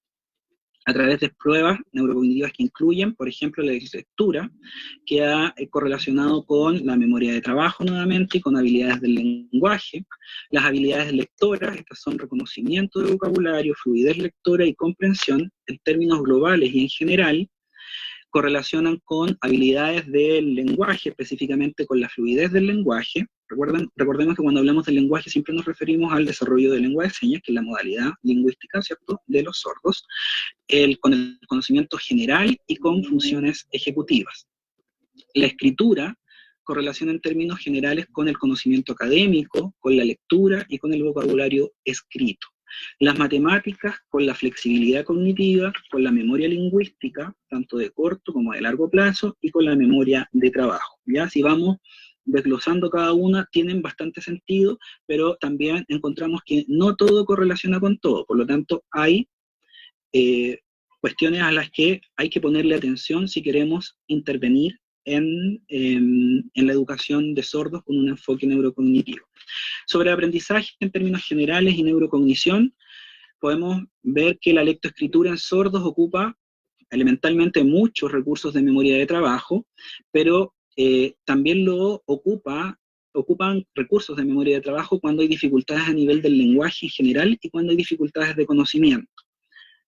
a través de pruebas neurocognitivas que incluyen, por ejemplo, la lectura, que ha correlacionado con la memoria de trabajo nuevamente y con habilidades del lenguaje. Las habilidades lectoras, estas son reconocimiento de vocabulario, fluidez lectora y comprensión, en términos globales y en general, correlacionan con habilidades del lenguaje, específicamente con la fluidez del lenguaje. Recordemos que cuando hablamos del lenguaje siempre nos referimos al desarrollo de lengua de señas, que es la modalidad lingüística, ¿cierto?, de los sordos, con el conocimiento general y con funciones ejecutivas. La escritura correlaciona en términos generales con el conocimiento académico, con la lectura y con el vocabulario escrito. Las matemáticas con la flexibilidad cognitiva, con la memoria lingüística, tanto de corto como de largo plazo, y con la memoria de trabajo. Ya, si vamos desglosando cada una, tienen bastante sentido, pero también encontramos que no todo correlaciona con todo, por lo tanto hay cuestiones a las que hay que ponerle atención si queremos intervenir en la educación de sordos con un enfoque neurocognitivo. Sobre aprendizaje en términos generales y neurocognición, podemos ver que la lectoescritura en sordos ocupa elementalmente muchos recursos de memoria de trabajo, pero también ocupan recursos de memoria de trabajo cuando hay dificultades a nivel del lenguaje en general y cuando hay dificultades de conocimiento,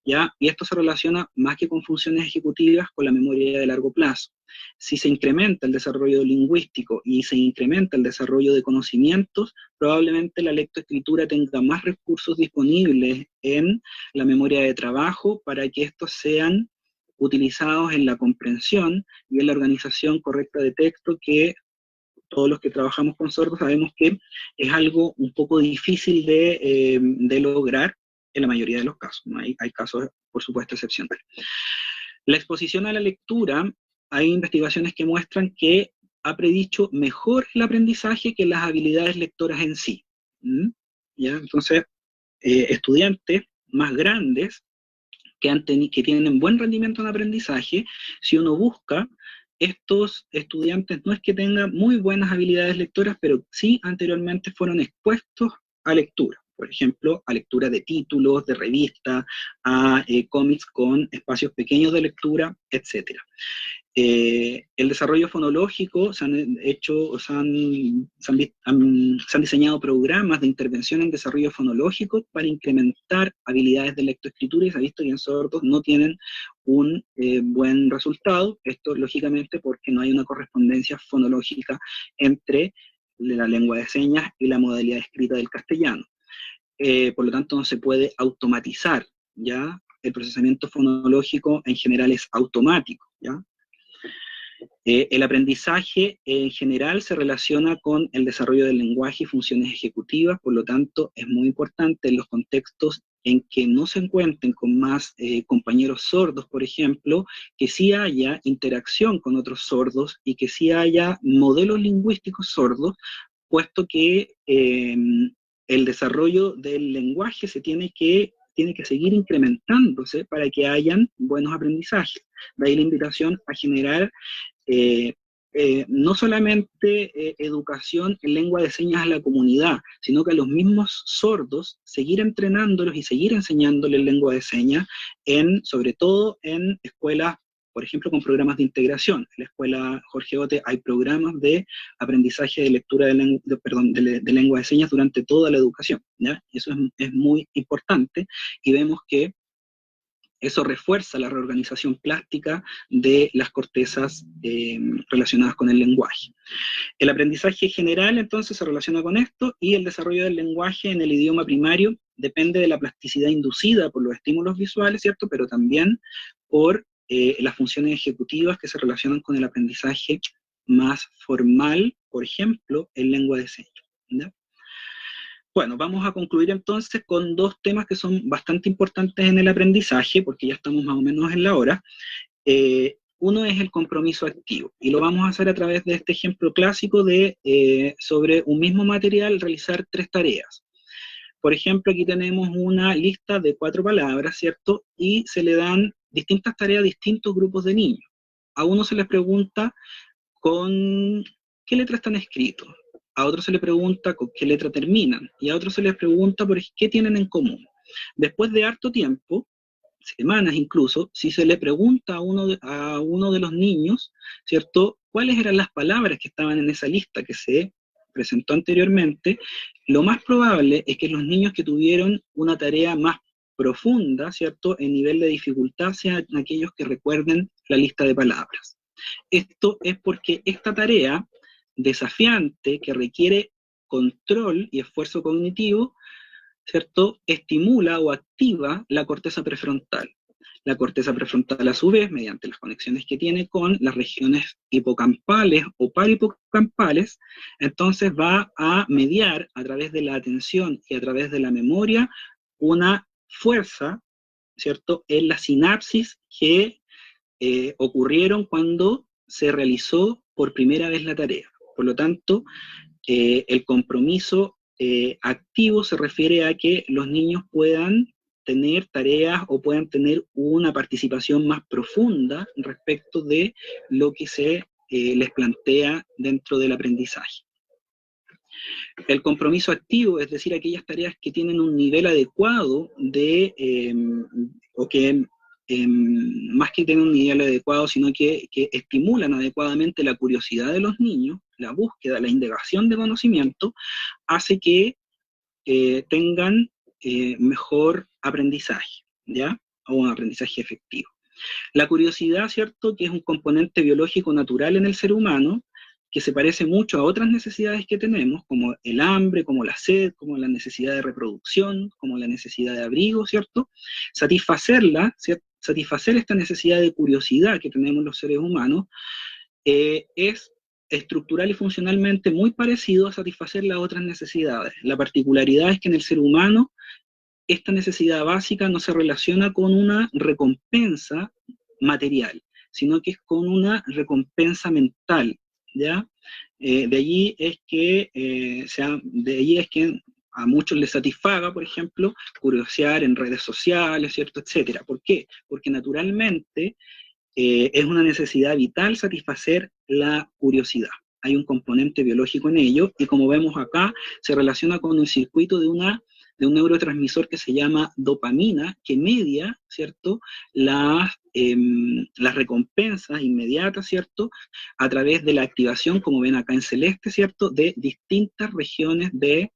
¿ya? Y esto se relaciona más que con funciones ejecutivas con la memoria de largo plazo. Si se incrementa el desarrollo lingüístico y se incrementa el desarrollo de conocimientos, probablemente la lectoescritura tenga más recursos disponibles en la memoria de trabajo para que estos sean utilizados en la comprensión y en la organización correcta de texto, que todos los que trabajamos con sordos sabemos que es algo un poco difícil de lograr en la mayoría de los casos, ¿no? Hay casos, por supuesto, excepcionales. La exposición a la lectura, hay investigaciones que muestran que ha predicho mejor el aprendizaje que las habilidades lectoras en sí. ¿Ya? Entonces, estudiantes más grandes que tienen buen rendimiento en aprendizaje, si uno busca, estos estudiantes no es que tengan muy buenas habilidades lectoras, pero sí anteriormente fueron expuestos a lectura. Por ejemplo, a lectura de títulos, de revistas, a cómics con espacios pequeños de lectura, etc. El desarrollo fonológico, se han diseñado programas de intervención en desarrollo fonológico para incrementar habilidades de lectoescritura, y se ha visto que en sordos no tienen un buen resultado. Esto lógicamente porque no hay una correspondencia fonológica entre la lengua de señas y la modalidad escrita del castellano. Por lo tanto no se puede automatizar, ¿ya? El procesamiento fonológico en general es automático, ¿ya? El aprendizaje en general se relaciona con el desarrollo del lenguaje y funciones ejecutivas, por lo tanto es muy importante en los contextos en que no se encuentren con más compañeros sordos, por ejemplo, que sí haya interacción con otros sordos y que sí haya modelos lingüísticos sordos, puesto que el desarrollo del lenguaje tiene que seguir incrementándose para que hayan buenos aprendizajes. De ahí la invitación a generar no solamente educación en lengua de señas a la comunidad, sino que a los mismos sordos, seguir entrenándolos y seguir enseñándoles lengua de señas, sobre todo en escuelas, por ejemplo, con programas de integración. En la escuela Jorge Ote hay programas de aprendizaje de lectura de lengua de señas durante toda la educación, ¿ya? Eso es muy importante, y vemos que eso refuerza la reorganización plástica de las cortezas relacionadas con el lenguaje. El aprendizaje general, entonces, se relaciona con esto, y el desarrollo del lenguaje en el idioma primario depende de la plasticidad inducida por los estímulos visuales, ¿cierto?, pero también por las funciones ejecutivas que se relacionan con el aprendizaje más formal, por ejemplo, en lengua de señas, ¿ya? Bueno, vamos a concluir entonces con dos temas que son bastante importantes en el aprendizaje, porque ya estamos más o menos en la hora. Uno es el compromiso activo, y lo vamos a hacer a través de este ejemplo clásico de sobre un mismo material realizar 3 tareas. Por ejemplo, aquí tenemos una lista de 4 palabras, ¿cierto? Y se le dan distintas tareas a distintos grupos de niños. A uno se les pregunta con qué letras están escritos, a otro se le pregunta con qué letra terminan, y a otro se les pregunta por qué tienen en común. Después de harto tiempo, semanas incluso, si se le pregunta a uno de los niños, ¿cierto?, cuáles eran las palabras que estaban en esa lista que se presentó anteriormente, lo más probable es que los niños que tuvieron una tarea más profunda, ¿cierto?, en nivel de dificultad, sean aquellos que recuerden la lista de palabras. Esto es porque esta tarea desafiante, que requiere control y esfuerzo cognitivo, ¿cierto?, estimula o activa la corteza prefrontal. La corteza prefrontal, a su vez, mediante las conexiones que tiene con las regiones hipocampales o parahipocampales, entonces va a mediar a través de la atención y a través de la memoria una fuerza, ¿cierto?, en la sinapsis que ocurrieron cuando se realizó por primera vez la tarea. Por lo tanto, el compromiso activo se refiere a que los niños puedan tener tareas o puedan tener una participación más profunda respecto de lo que se les plantea dentro del aprendizaje. El compromiso activo, es decir, aquellas tareas que tienen un nivel adecuado de, o que más que tener un nivel adecuado, sino que estimulan adecuadamente la curiosidad de los niños, la búsqueda, la indagación de conocimiento, hace que tengan mejor aprendizaje, ¿ya? O un aprendizaje efectivo. La curiosidad, ¿cierto?, que es un componente biológico natural en el ser humano, que se parece mucho a otras necesidades que tenemos, como el hambre, como la sed, como la necesidad de reproducción, como la necesidad de abrigo, ¿cierto? Satisfacerla, ¿cierto?, satisfacer esta necesidad de curiosidad que tenemos los seres humanos, es estructural y funcionalmente muy parecido a satisfacer las otras necesidades. La particularidad es que en el ser humano esta necesidad básica no se relaciona con una recompensa material, sino que es con una recompensa mental, ¿ya? De allí es que a muchos les satisfaga, por ejemplo, curiosear en redes sociales, ¿cierto?, etcétera. ¿Por qué? Porque naturalmente es una necesidad vital satisfacer la curiosidad. Hay un componente biológico en ello, y como vemos acá, se relaciona con un circuito de un neurotransmisor que se llama dopamina, que media, ¿cierto?, las recompensas inmediatas, ¿cierto?, a través de la activación, como ven acá en celeste, ¿cierto?, de distintas regiones del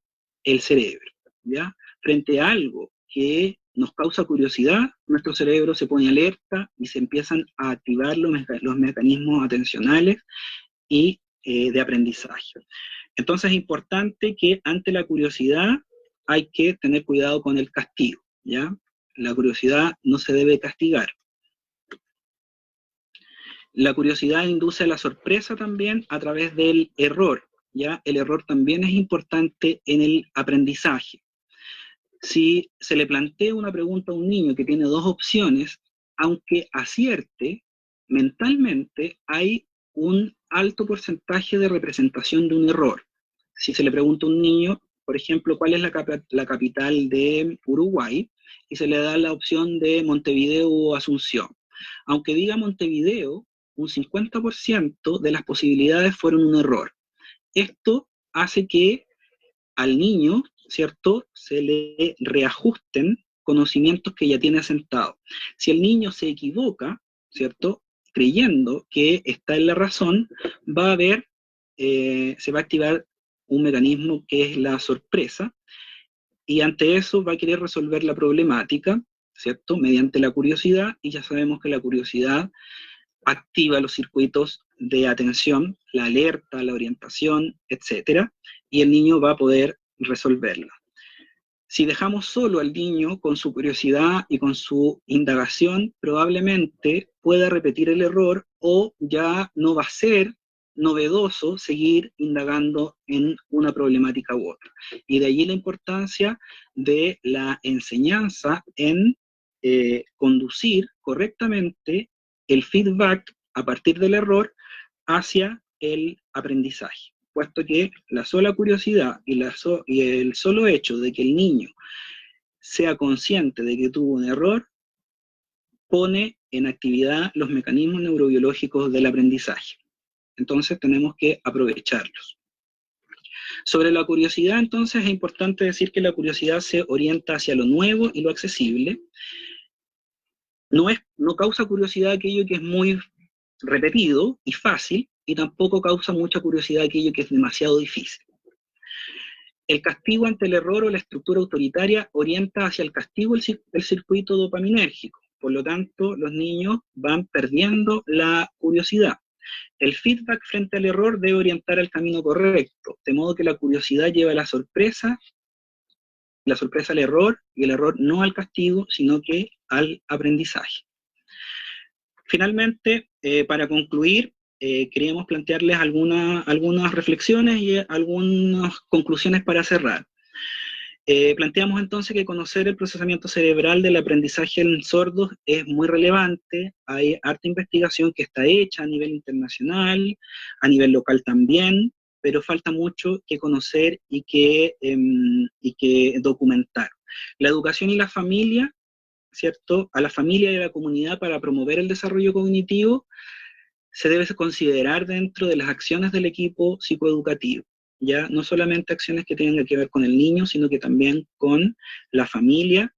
cerebro, ¿ya? Frente a algo que nos causa curiosidad, nuestro cerebro se pone alerta y se empiezan a activar los mecanismos atencionales y de aprendizaje. Entonces es importante que ante la curiosidad hay que tener cuidado con el castigo, ¿ya? La curiosidad no se debe castigar. La curiosidad induce a la sorpresa también a través del error, ¿ya? El error también es importante en el aprendizaje. Si se le plantea una pregunta a un niño que tiene 2 opciones, aunque acierte, mentalmente hay un alto porcentaje de representación de un error. Si se le pregunta a un niño, por ejemplo, cuál es la capital de Uruguay, y se le da la opción de Montevideo o Asunción. Aunque diga Montevideo, un 50% de las posibilidades fueron un error. Esto hace que al niño, ¿cierto?, se le reajusten conocimientos que ya tiene asentado. Si el niño se equivoca, ¿cierto?, creyendo que está en la razón, va a haber, se va a activar un mecanismo que es la sorpresa, y ante eso va a querer resolver la problemática, ¿cierto?, mediante la curiosidad, y ya sabemos que la curiosidad activa los circuitos de atención, la alerta, la orientación, etcétera, y el niño va a poder resolverla. Si dejamos solo al niño con su curiosidad y con su indagación, probablemente pueda repetir el error o ya no va a ser novedoso seguir indagando en una problemática u otra. Y de allí la importancia de la enseñanza en conducir correctamente el feedback a partir del error hacia el aprendizaje, puesto que la sola curiosidad y el solo hecho de que el niño sea consciente de que tuvo un error pone en actividad los mecanismos neurobiológicos del aprendizaje. Entonces tenemos que aprovecharlos. Sobre la curiosidad, entonces, es importante decir que la curiosidad se orienta hacia lo nuevo y lo accesible. No causa curiosidad aquello que es muy repetido y fácil, y tampoco causa mucha curiosidad aquello que es demasiado difícil. El castigo ante el error o la estructura autoritaria orienta hacia el castigo el circuito dopaminérgico. Por lo tanto, los niños van perdiendo la curiosidad. El feedback frente al error debe orientar al camino correcto, de modo que la curiosidad lleva a la sorpresa al error, y el error no al castigo, sino que al aprendizaje. Finalmente, para concluir, queríamos plantearles algunas reflexiones y algunas conclusiones para cerrar. Planteamos entonces que conocer el procesamiento cerebral del aprendizaje en sordos es muy relevante. Hay harta investigación que está hecha a nivel internacional, a nivel local también, pero falta mucho que conocer y que documentar. La educación y la familia, ¿cierto?, a la familia y a la comunidad para promover el desarrollo cognitivo se debe considerar dentro de las acciones del equipo psicoeducativo. Ya no solamente acciones que tengan que ver con el niño, sino que también con la familia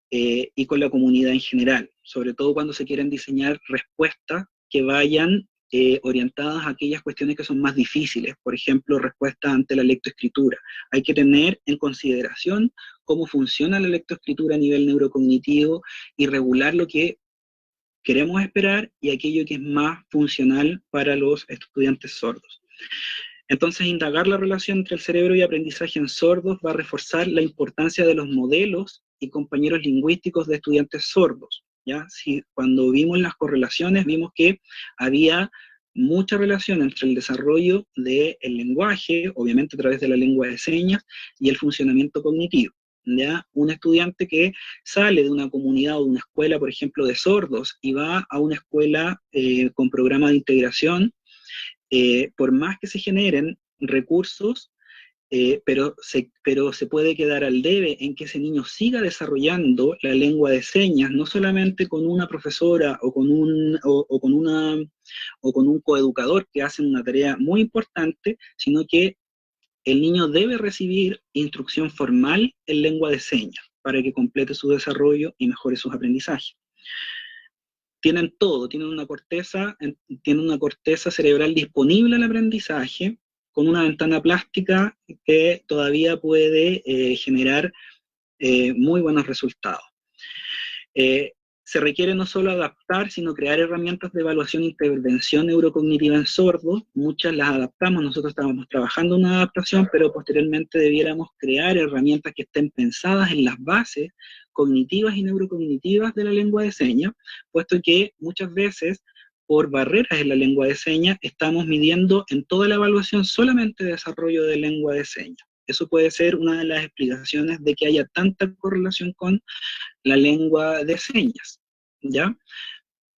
y con la comunidad en general, sobre todo cuando se quieren diseñar respuestas que vayan orientadas a aquellas cuestiones que son más difíciles, por ejemplo, respuestas ante la lectoescritura. Hay que tener en consideración cómo funciona la lectoescritura a nivel neurocognitivo y regular lo que queremos esperar y aquello que es más funcional para los estudiantes sordos. Entonces, indagar la relación entre el cerebro y aprendizaje en sordos va a reforzar la importancia de los modelos y compañeros lingüísticos de estudiantes sordos, ¿ya? Si cuando vimos las correlaciones, vimos que había mucha relación entre el desarrollo del lenguaje, obviamente a través de la lengua de señas, y el funcionamiento cognitivo, ¿ya? Un estudiante que sale de una comunidad o de una escuela, por ejemplo, de sordos, y va a una escuela con programa de integración, por más que se generen recursos, pero se puede quedar al debe en que ese niño siga desarrollando la lengua de señas, no solamente con una profesora o con un coeducador que hacen una tarea muy importante, sino que el niño debe recibir instrucción formal en lengua de señas para que complete su desarrollo y mejore sus aprendizajes. Tienen todo, tienen una corteza cerebral disponible al aprendizaje, con una ventana plástica que todavía puede generar muy buenos resultados. Se requiere no solo adaptar, sino crear herramientas de evaluación e intervención neurocognitiva en sordos. Muchas las adaptamos, nosotros estábamos trabajando en una adaptación, pero posteriormente debiéramos crear herramientas que estén pensadas en las bases cognitivas y neurocognitivas de la lengua de señas, puesto que muchas veces, por barreras en la lengua de señas, estamos midiendo en toda la evaluación solamente desarrollo de lengua de señas. Eso puede ser una de las explicaciones de que haya tanta correlación con la lengua de señas, ¿ya?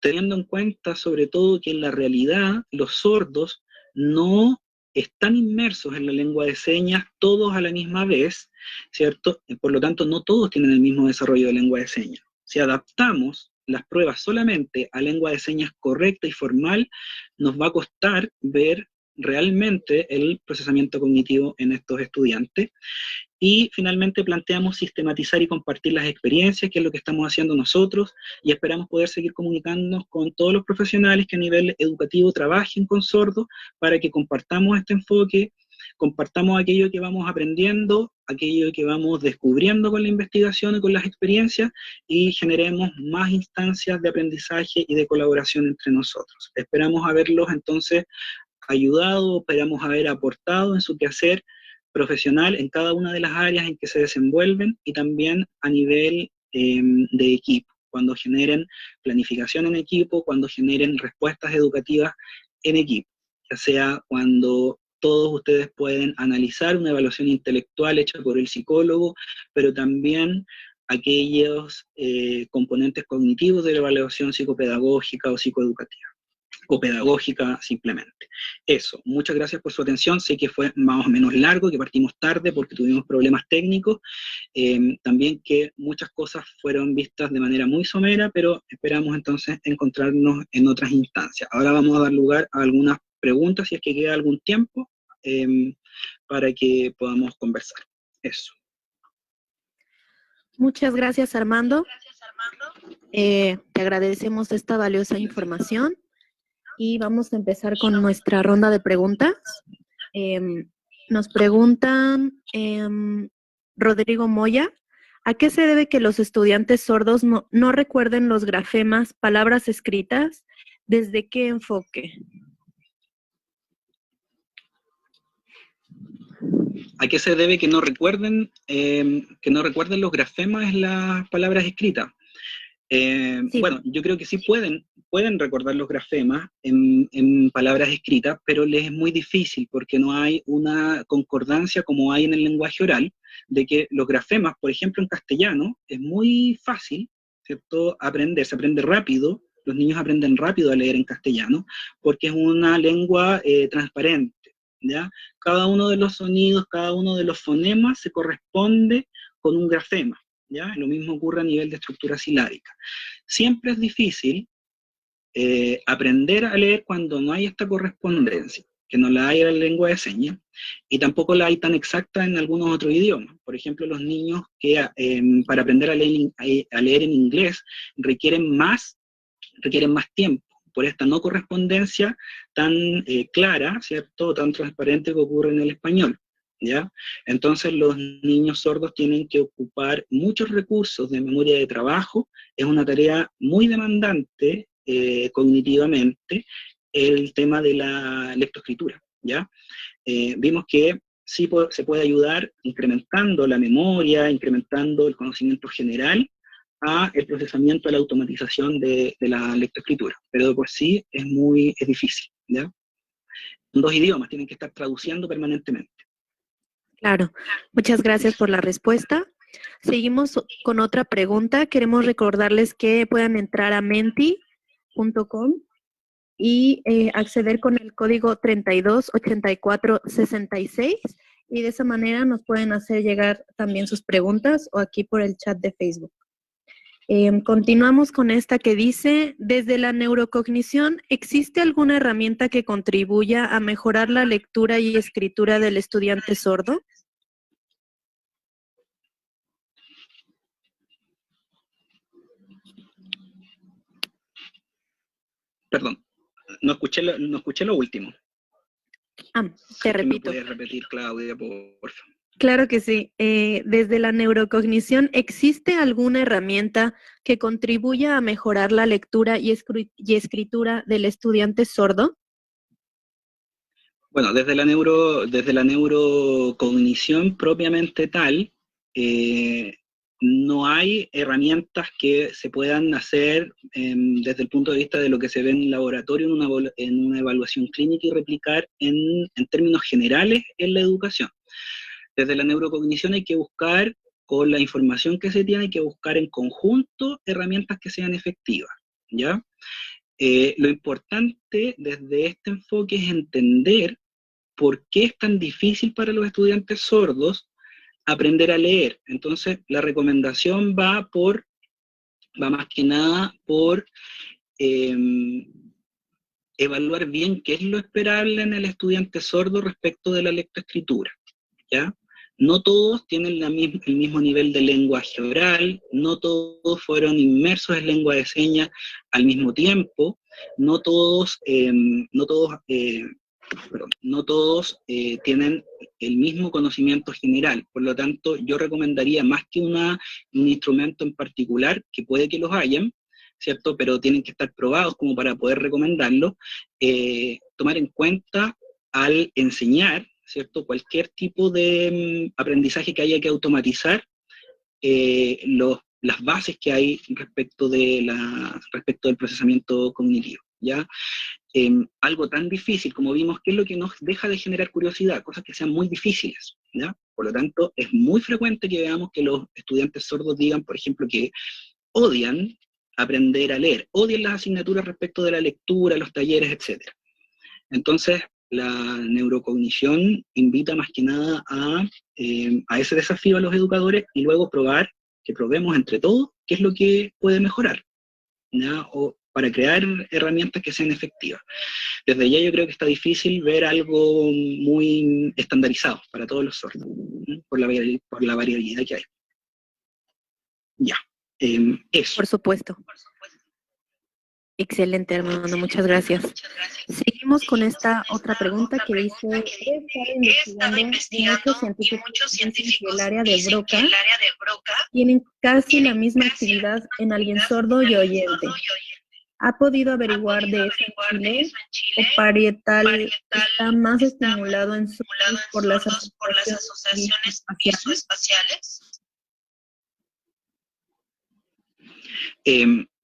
Teniendo en cuenta sobre todo que en la realidad los sordos no están inmersos en la lengua de señas todos a la misma vez, ¿cierto? Por lo tanto, no todos tienen el mismo desarrollo de lengua de señas. Si adaptamos las pruebas solamente a lengua de señas correcta y formal, nos va a costar ver realmente el procesamiento cognitivo en estos estudiantes. Y finalmente planteamos sistematizar y compartir las experiencias, que es lo que estamos haciendo nosotros, y esperamos poder seguir comunicándonos con todos los profesionales que a nivel educativo trabajen con sordos, para que compartamos este enfoque, compartamos aquello que vamos aprendiendo, aquello que vamos descubriendo con la investigación y con las experiencias, y generemos más instancias de aprendizaje y de colaboración entre nosotros. Esperamos haberlos entonces ayudado, esperamos haber aportado en su quehacer profesional en cada una de las áreas en que se desenvuelven, y también a nivel de equipo, cuando generen planificación en equipo, cuando generen respuestas educativas en equipo, ya sea cuando todos ustedes pueden analizar una evaluación intelectual hecha por el psicólogo, pero también aquellos componentes cognitivos de la evaluación psicopedagógica o psicoeducativa, o pedagógica simplemente. Eso, muchas gracias por su atención. Sé que fue más o menos largo, que partimos tarde porque tuvimos problemas técnicos, también que muchas cosas fueron vistas de manera muy somera, pero esperamos entonces encontrarnos en otras instancias. Ahora vamos a dar lugar a algunas preguntas, si es que queda algún tiempo, para que podamos conversar. Eso. Muchas gracias, Armando. Te agradecemos esta valiosa información. Y vamos a empezar con nuestra ronda de preguntas. Nos preguntan Rodrigo Moya, ¿a qué se debe que los estudiantes sordos no recuerden los grafemas, palabras escritas? ¿Desde qué enfoque? ¿A qué se debe que no recuerden los grafemas en las palabras escritas? Sí. Bueno, yo creo que sí pueden recordar los grafemas en palabras escritas, pero les es muy difícil porque no hay una concordancia como hay en el lenguaje oral, de que los grafemas, por ejemplo en castellano, es muy fácil, ¿cierto?, aprender, se aprende rápido, los niños aprenden rápido a leer en castellano, porque es una lengua transparente, ¿ya? Cada uno de los sonidos, cada uno de los fonemas se corresponde con un grafema, ¿ya? Lo mismo ocurre a nivel de estructura silábica. Siempre es difícil aprender a leer cuando no hay esta correspondencia, que no la hay en la lengua de señas, y tampoco la hay tan exacta en algunos otros idiomas. Por ejemplo, los niños que para aprender a leer en inglés requieren más tiempo, por esta no correspondencia tan clara, ¿cierto?, tan transparente que ocurre en el español, ¿ya? Entonces los niños sordos tienen que ocupar muchos recursos de memoria de trabajo, es una tarea muy demandante cognitivamente, el tema de la lectoescritura, ¿ya? Vimos que sí se puede ayudar incrementando la memoria, incrementando el conocimiento general, a el procesamiento, a la automatización de la lectoescritura, pero de por sí es difícil, ¿ya? En 2 idiomas, tienen que estar traduciendo permanentemente. Claro, muchas gracias por la respuesta. Seguimos con otra pregunta. Queremos recordarles que puedan entrar a menti.com y acceder con el código 328466, y de esa manera nos pueden hacer llegar también sus preguntas o aquí por el chat de Facebook. Continuamos con esta que dice, desde la neurocognición, ¿existe alguna herramienta que contribuya a mejorar la lectura y escritura del estudiante sordo? Perdón, no escuché lo último. Te repito. ¿Me puedes repetir, Claudia, por favor? Claro que sí. Desde la neurocognición, ¿existe alguna herramienta que contribuya a mejorar la lectura y escritura del estudiante sordo? Bueno, desde la neurocognición propiamente tal, no hay herramientas que se puedan hacer desde el punto de vista de lo que se ve en el laboratorio en una evaluación clínica y replicar en términos generales en la educación. Desde la neurocognición hay que buscar, con la información que se tiene, hay que buscar en conjunto herramientas que sean efectivas, ¿ya? Lo importante desde este enfoque es entender por qué es tan difícil para los estudiantes sordos aprender a leer. Entonces, la recomendación va por va más que nada por evaluar bien qué es lo esperable en el estudiante sordo respecto de la lectoescritura, ¿ya? No todos tienen el mismo nivel de lenguaje oral, no todos fueron inmersos en lengua de señas al mismo tiempo, no todos tienen el mismo conocimiento general. Por lo tanto, yo recomendaría más que un instrumento en particular, que puede que los hayan, ¿cierto? Pero tienen que estar probados como para poder recomendarlo, tomar en cuenta al enseñar, ¿cierto? Cualquier tipo de aprendizaje que haya que automatizar, las bases que hay respecto del procesamiento cognitivo, ¿ya? Algo tan difícil como vimos, ¿qué es lo que nos deja de generar curiosidad? Cosas que sean muy difíciles, ¿ya? Por lo tanto, es muy frecuente que veamos que los estudiantes sordos digan, por ejemplo, que odian aprender a leer, odian las asignaturas respecto de la lectura, los talleres, etc. Entonces, la neurocognición invita más que nada a ese desafío a los educadores y luego probemos entre todos qué es lo que puede mejorar, ¿ya? O para crear herramientas que sean efectivas. Desde ya yo creo que está difícil ver algo muy estandarizado para todos los sordos, ¿no? por la variabilidad que hay. Ya, eso. Por supuesto. Excelente, Armando, muchas gracias. Seguimos con esta otra pregunta que dice, he estado investigando y muchos científicos dicen que el área de Broca tienen casi la misma actividad en alguien sordo y oyente. ¿Ha podido averiguar de eso en Chile? ¿O parietal está más estimulado en sordos por las asociaciones visoespaciales?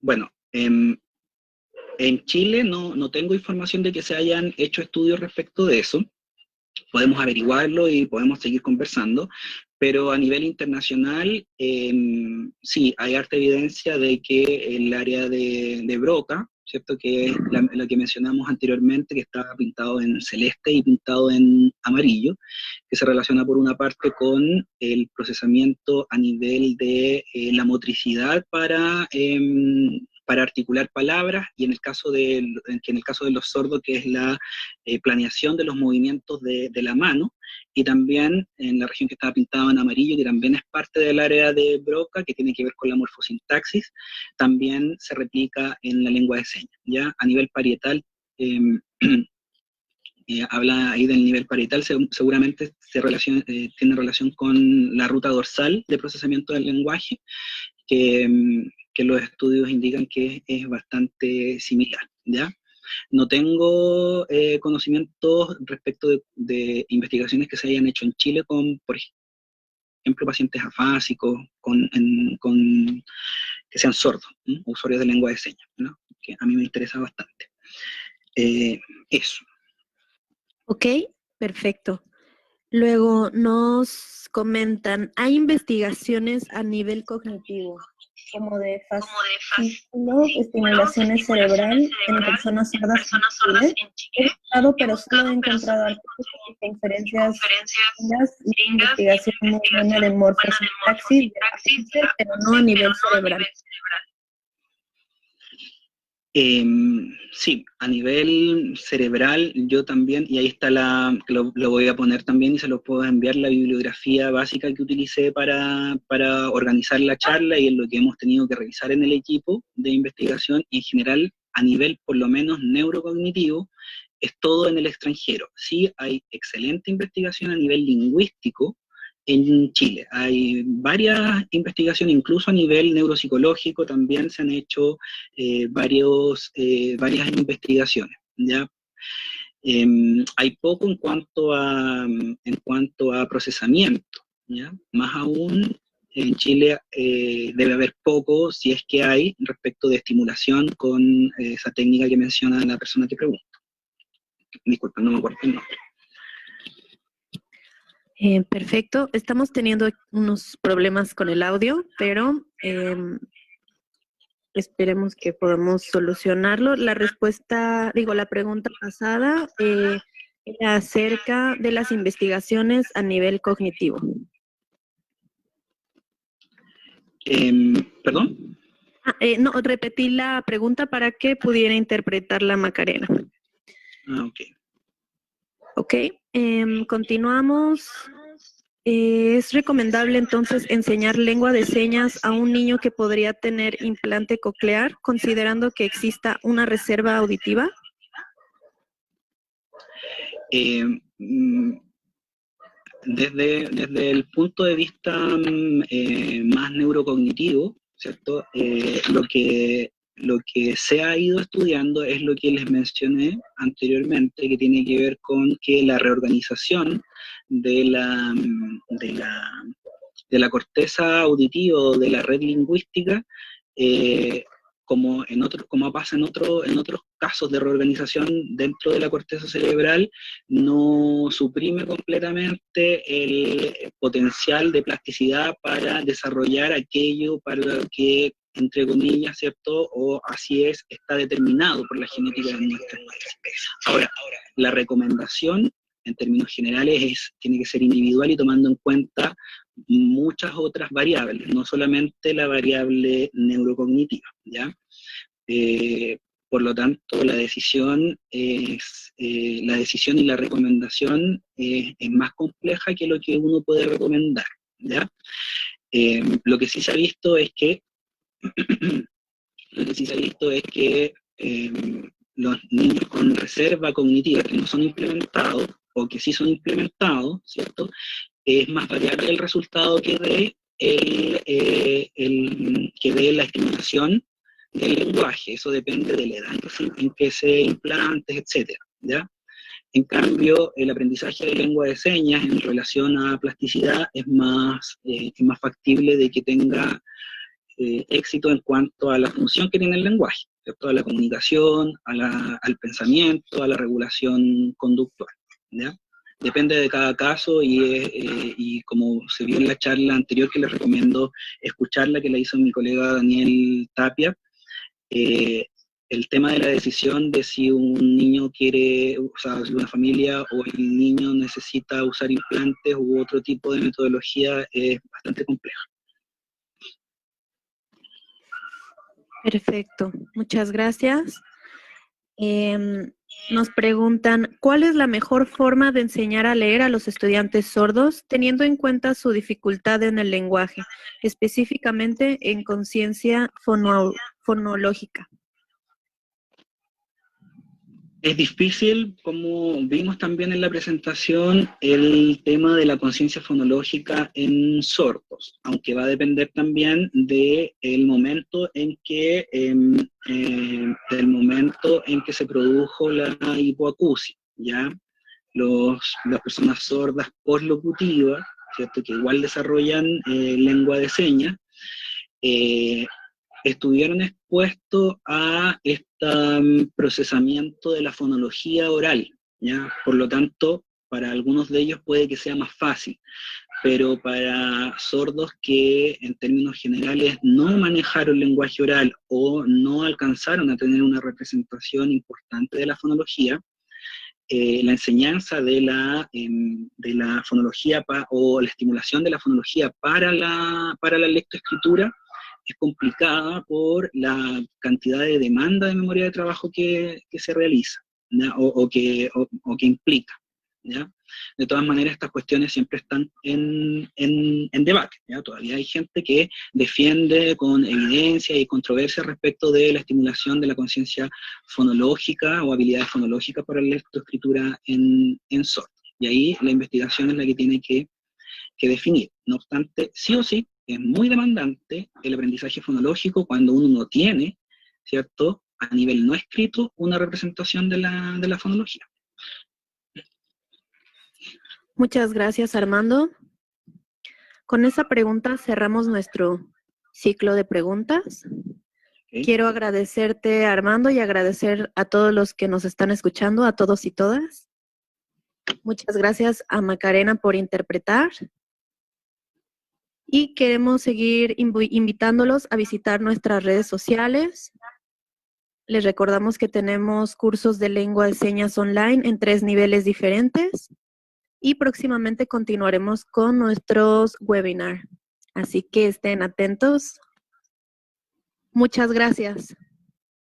Bueno, en Chile no tengo información de que se hayan hecho estudios respecto de eso. Podemos averiguarlo y podemos seguir conversando, pero a nivel internacional sí, hay harta evidencia de que el área de Broca, ¿cierto? Que es la que mencionamos anteriormente, que está pintado en celeste y pintado en amarillo, que se relaciona por una parte con el procesamiento a nivel de la motricidad para articular palabras, y en el caso de los sordos, que es la planeación de los movimientos de la mano, y también en la región que estaba pintada en amarillo, que también es parte del área de Broca, que tiene que ver con la morfosintaxis, también se replica en la lengua de señas, ¿ya? A nivel parietal, habla ahí del nivel parietal, seguramente tiene relación con la ruta dorsal de procesamiento del lenguaje, que los estudios indican que es bastante similar, ¿ya? No tengo conocimientos respecto de investigaciones que se hayan hecho en Chile con, por ejemplo, pacientes afásicos, que sean sordos, ¿no? Usuarios de lengua de señas, ¿no? Que a mí me interesa bastante. Eso. Ok, perfecto. Luego nos comentan, ¿hay investigaciones a nivel cognitivo, como de fascículo, estimulaciones cerebral en personas sordas en Chile? He buscado, pero solo he encontrado artículos y conferencias y investigación muy buena de morfosintaxis, pero no a nivel cerebral. Sí, a nivel cerebral yo también, y ahí está lo voy a poner también y se lo puedo enviar, la bibliografía básica que utilicé para organizar la charla, y en lo que hemos tenido que revisar en el equipo de investigación, y en general a nivel por lo menos neurocognitivo, es todo en el extranjero. Sí hay excelente investigación a nivel lingüístico en Chile. Hay varias investigaciones, incluso a nivel neuropsicológico también se han hecho varias investigaciones, ¿ya? Hay poco en cuanto a procesamiento, ¿ya? Más aún en Chile debe haber poco, si es que hay, respecto de estimulación con esa técnica que menciona la persona que pregunta. Disculpen, no me acuerdo el nombre. Perfecto. Estamos teniendo unos problemas con el audio, pero esperemos que podamos solucionarlo. La pregunta pasada era acerca de las investigaciones a nivel cognitivo. ¿Perdón? No, repetí la pregunta para que pudiera interpretarla Macarena. Ok. Ok, continuamos. ¿Es recomendable entonces enseñar lengua de señas a un niño que podría tener implante coclear, considerando que exista una reserva auditiva? Desde el punto de vista más neurocognitivo, ¿cierto? Lo que se ha ido estudiando es lo que les mencioné anteriormente, que tiene que ver con que la reorganización de la corteza auditiva o de la red lingüística, como pasa en otros casos de reorganización dentro de la corteza cerebral, no suprime completamente el potencial de plasticidad para desarrollar aquello para lo que, entre comillas, ¿cierto? O así es, está determinado por la genética de nuestra especie. Ahora, la recomendación, en términos generales, tiene que ser individual y tomando en cuenta muchas otras variables, no solamente la variable neurocognitiva, ¿ya? Por lo tanto, la decisión y la recomendación es más compleja que lo que uno puede recomendar, ¿ya? Lo que sí se ha visto es que los niños con reserva cognitiva que no son implementados o que sí son implementados, ¿cierto? Es más variable el resultado que de la estimulación del lenguaje. Eso depende de la edad en que se implantes, etcétera, ¿ya? En cambio, el aprendizaje de lengua de señas en relación a plasticidad es más factible de que tenga éxito en cuanto a la función que tiene el lenguaje, ¿cierto? A la comunicación, al pensamiento, a la regulación conductual, ¿ya? Depende de cada caso y como se vio en la charla anterior, que les recomiendo escucharla, que la hizo mi colega Daniel Tapia, el tema de la decisión de si un niño quiere, o sea, si una familia o el niño necesita usar implantes u otro tipo de metodología es bastante compleja. Perfecto, muchas gracias. Nos preguntan, ¿cuál es la mejor forma de enseñar a leer a los estudiantes sordos, teniendo en cuenta su dificultad en el lenguaje, específicamente en conciencia fonológica? Es difícil, como vimos también en la presentación, el tema de la conciencia fonológica en sordos, aunque va a depender también del momento en que se produjo la hipoacusia, ¿ya? Las personas sordas poslocutivas, ¿cierto? Que igual desarrollan lengua de señas, estuvieron expuestos a este procesamiento de la fonología oral, ¿ya? Por lo tanto, para algunos de ellos puede que sea más fácil, pero para sordos que en términos generales no manejaron lenguaje oral o no alcanzaron a tener una representación importante de la fonología, la enseñanza de la fonología o la estimulación de la fonología para la lectoescritura es complicada por la cantidad de demanda de memoria de trabajo que se realiza, ¿ya? O que implica, ¿ya? De todas maneras, estas cuestiones siempre están en debate, ¿ya? Todavía hay gente que defiende con evidencia y controversia respecto de la estimulación de la conciencia fonológica o habilidades fonológicas para la lectoescritura en sordos. Y ahí la investigación es la que tiene que definir. No obstante, sí o sí, es muy demandante el aprendizaje fonológico cuando uno no tiene, ¿cierto?, a nivel no escrito, una representación de la fonología. Muchas gracias, Armando. Con esa pregunta cerramos nuestro ciclo de preguntas. Okay. Quiero agradecerte, Armando, y agradecer a todos los que nos están escuchando, a todos y todas. Muchas gracias a Macarena por interpretar. Y queremos seguir invitándolos a visitar nuestras redes sociales. Les recordamos que tenemos cursos de lengua de señas online en 3 niveles diferentes. Y próximamente continuaremos con nuestros webinars. Así que estén atentos. Muchas gracias.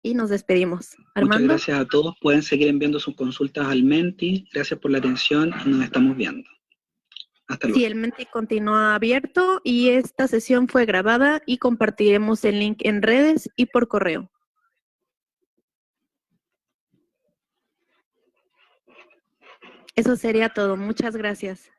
Y nos despedimos. Armando. Muchas gracias a todos. Pueden seguir enviando sus consultas al Menti. Gracias por la atención y nos estamos viendo. Hasta luego. Sí, el Menti continúa abierto y esta sesión fue grabada y compartiremos el link en redes y por correo. Eso sería todo. Muchas gracias.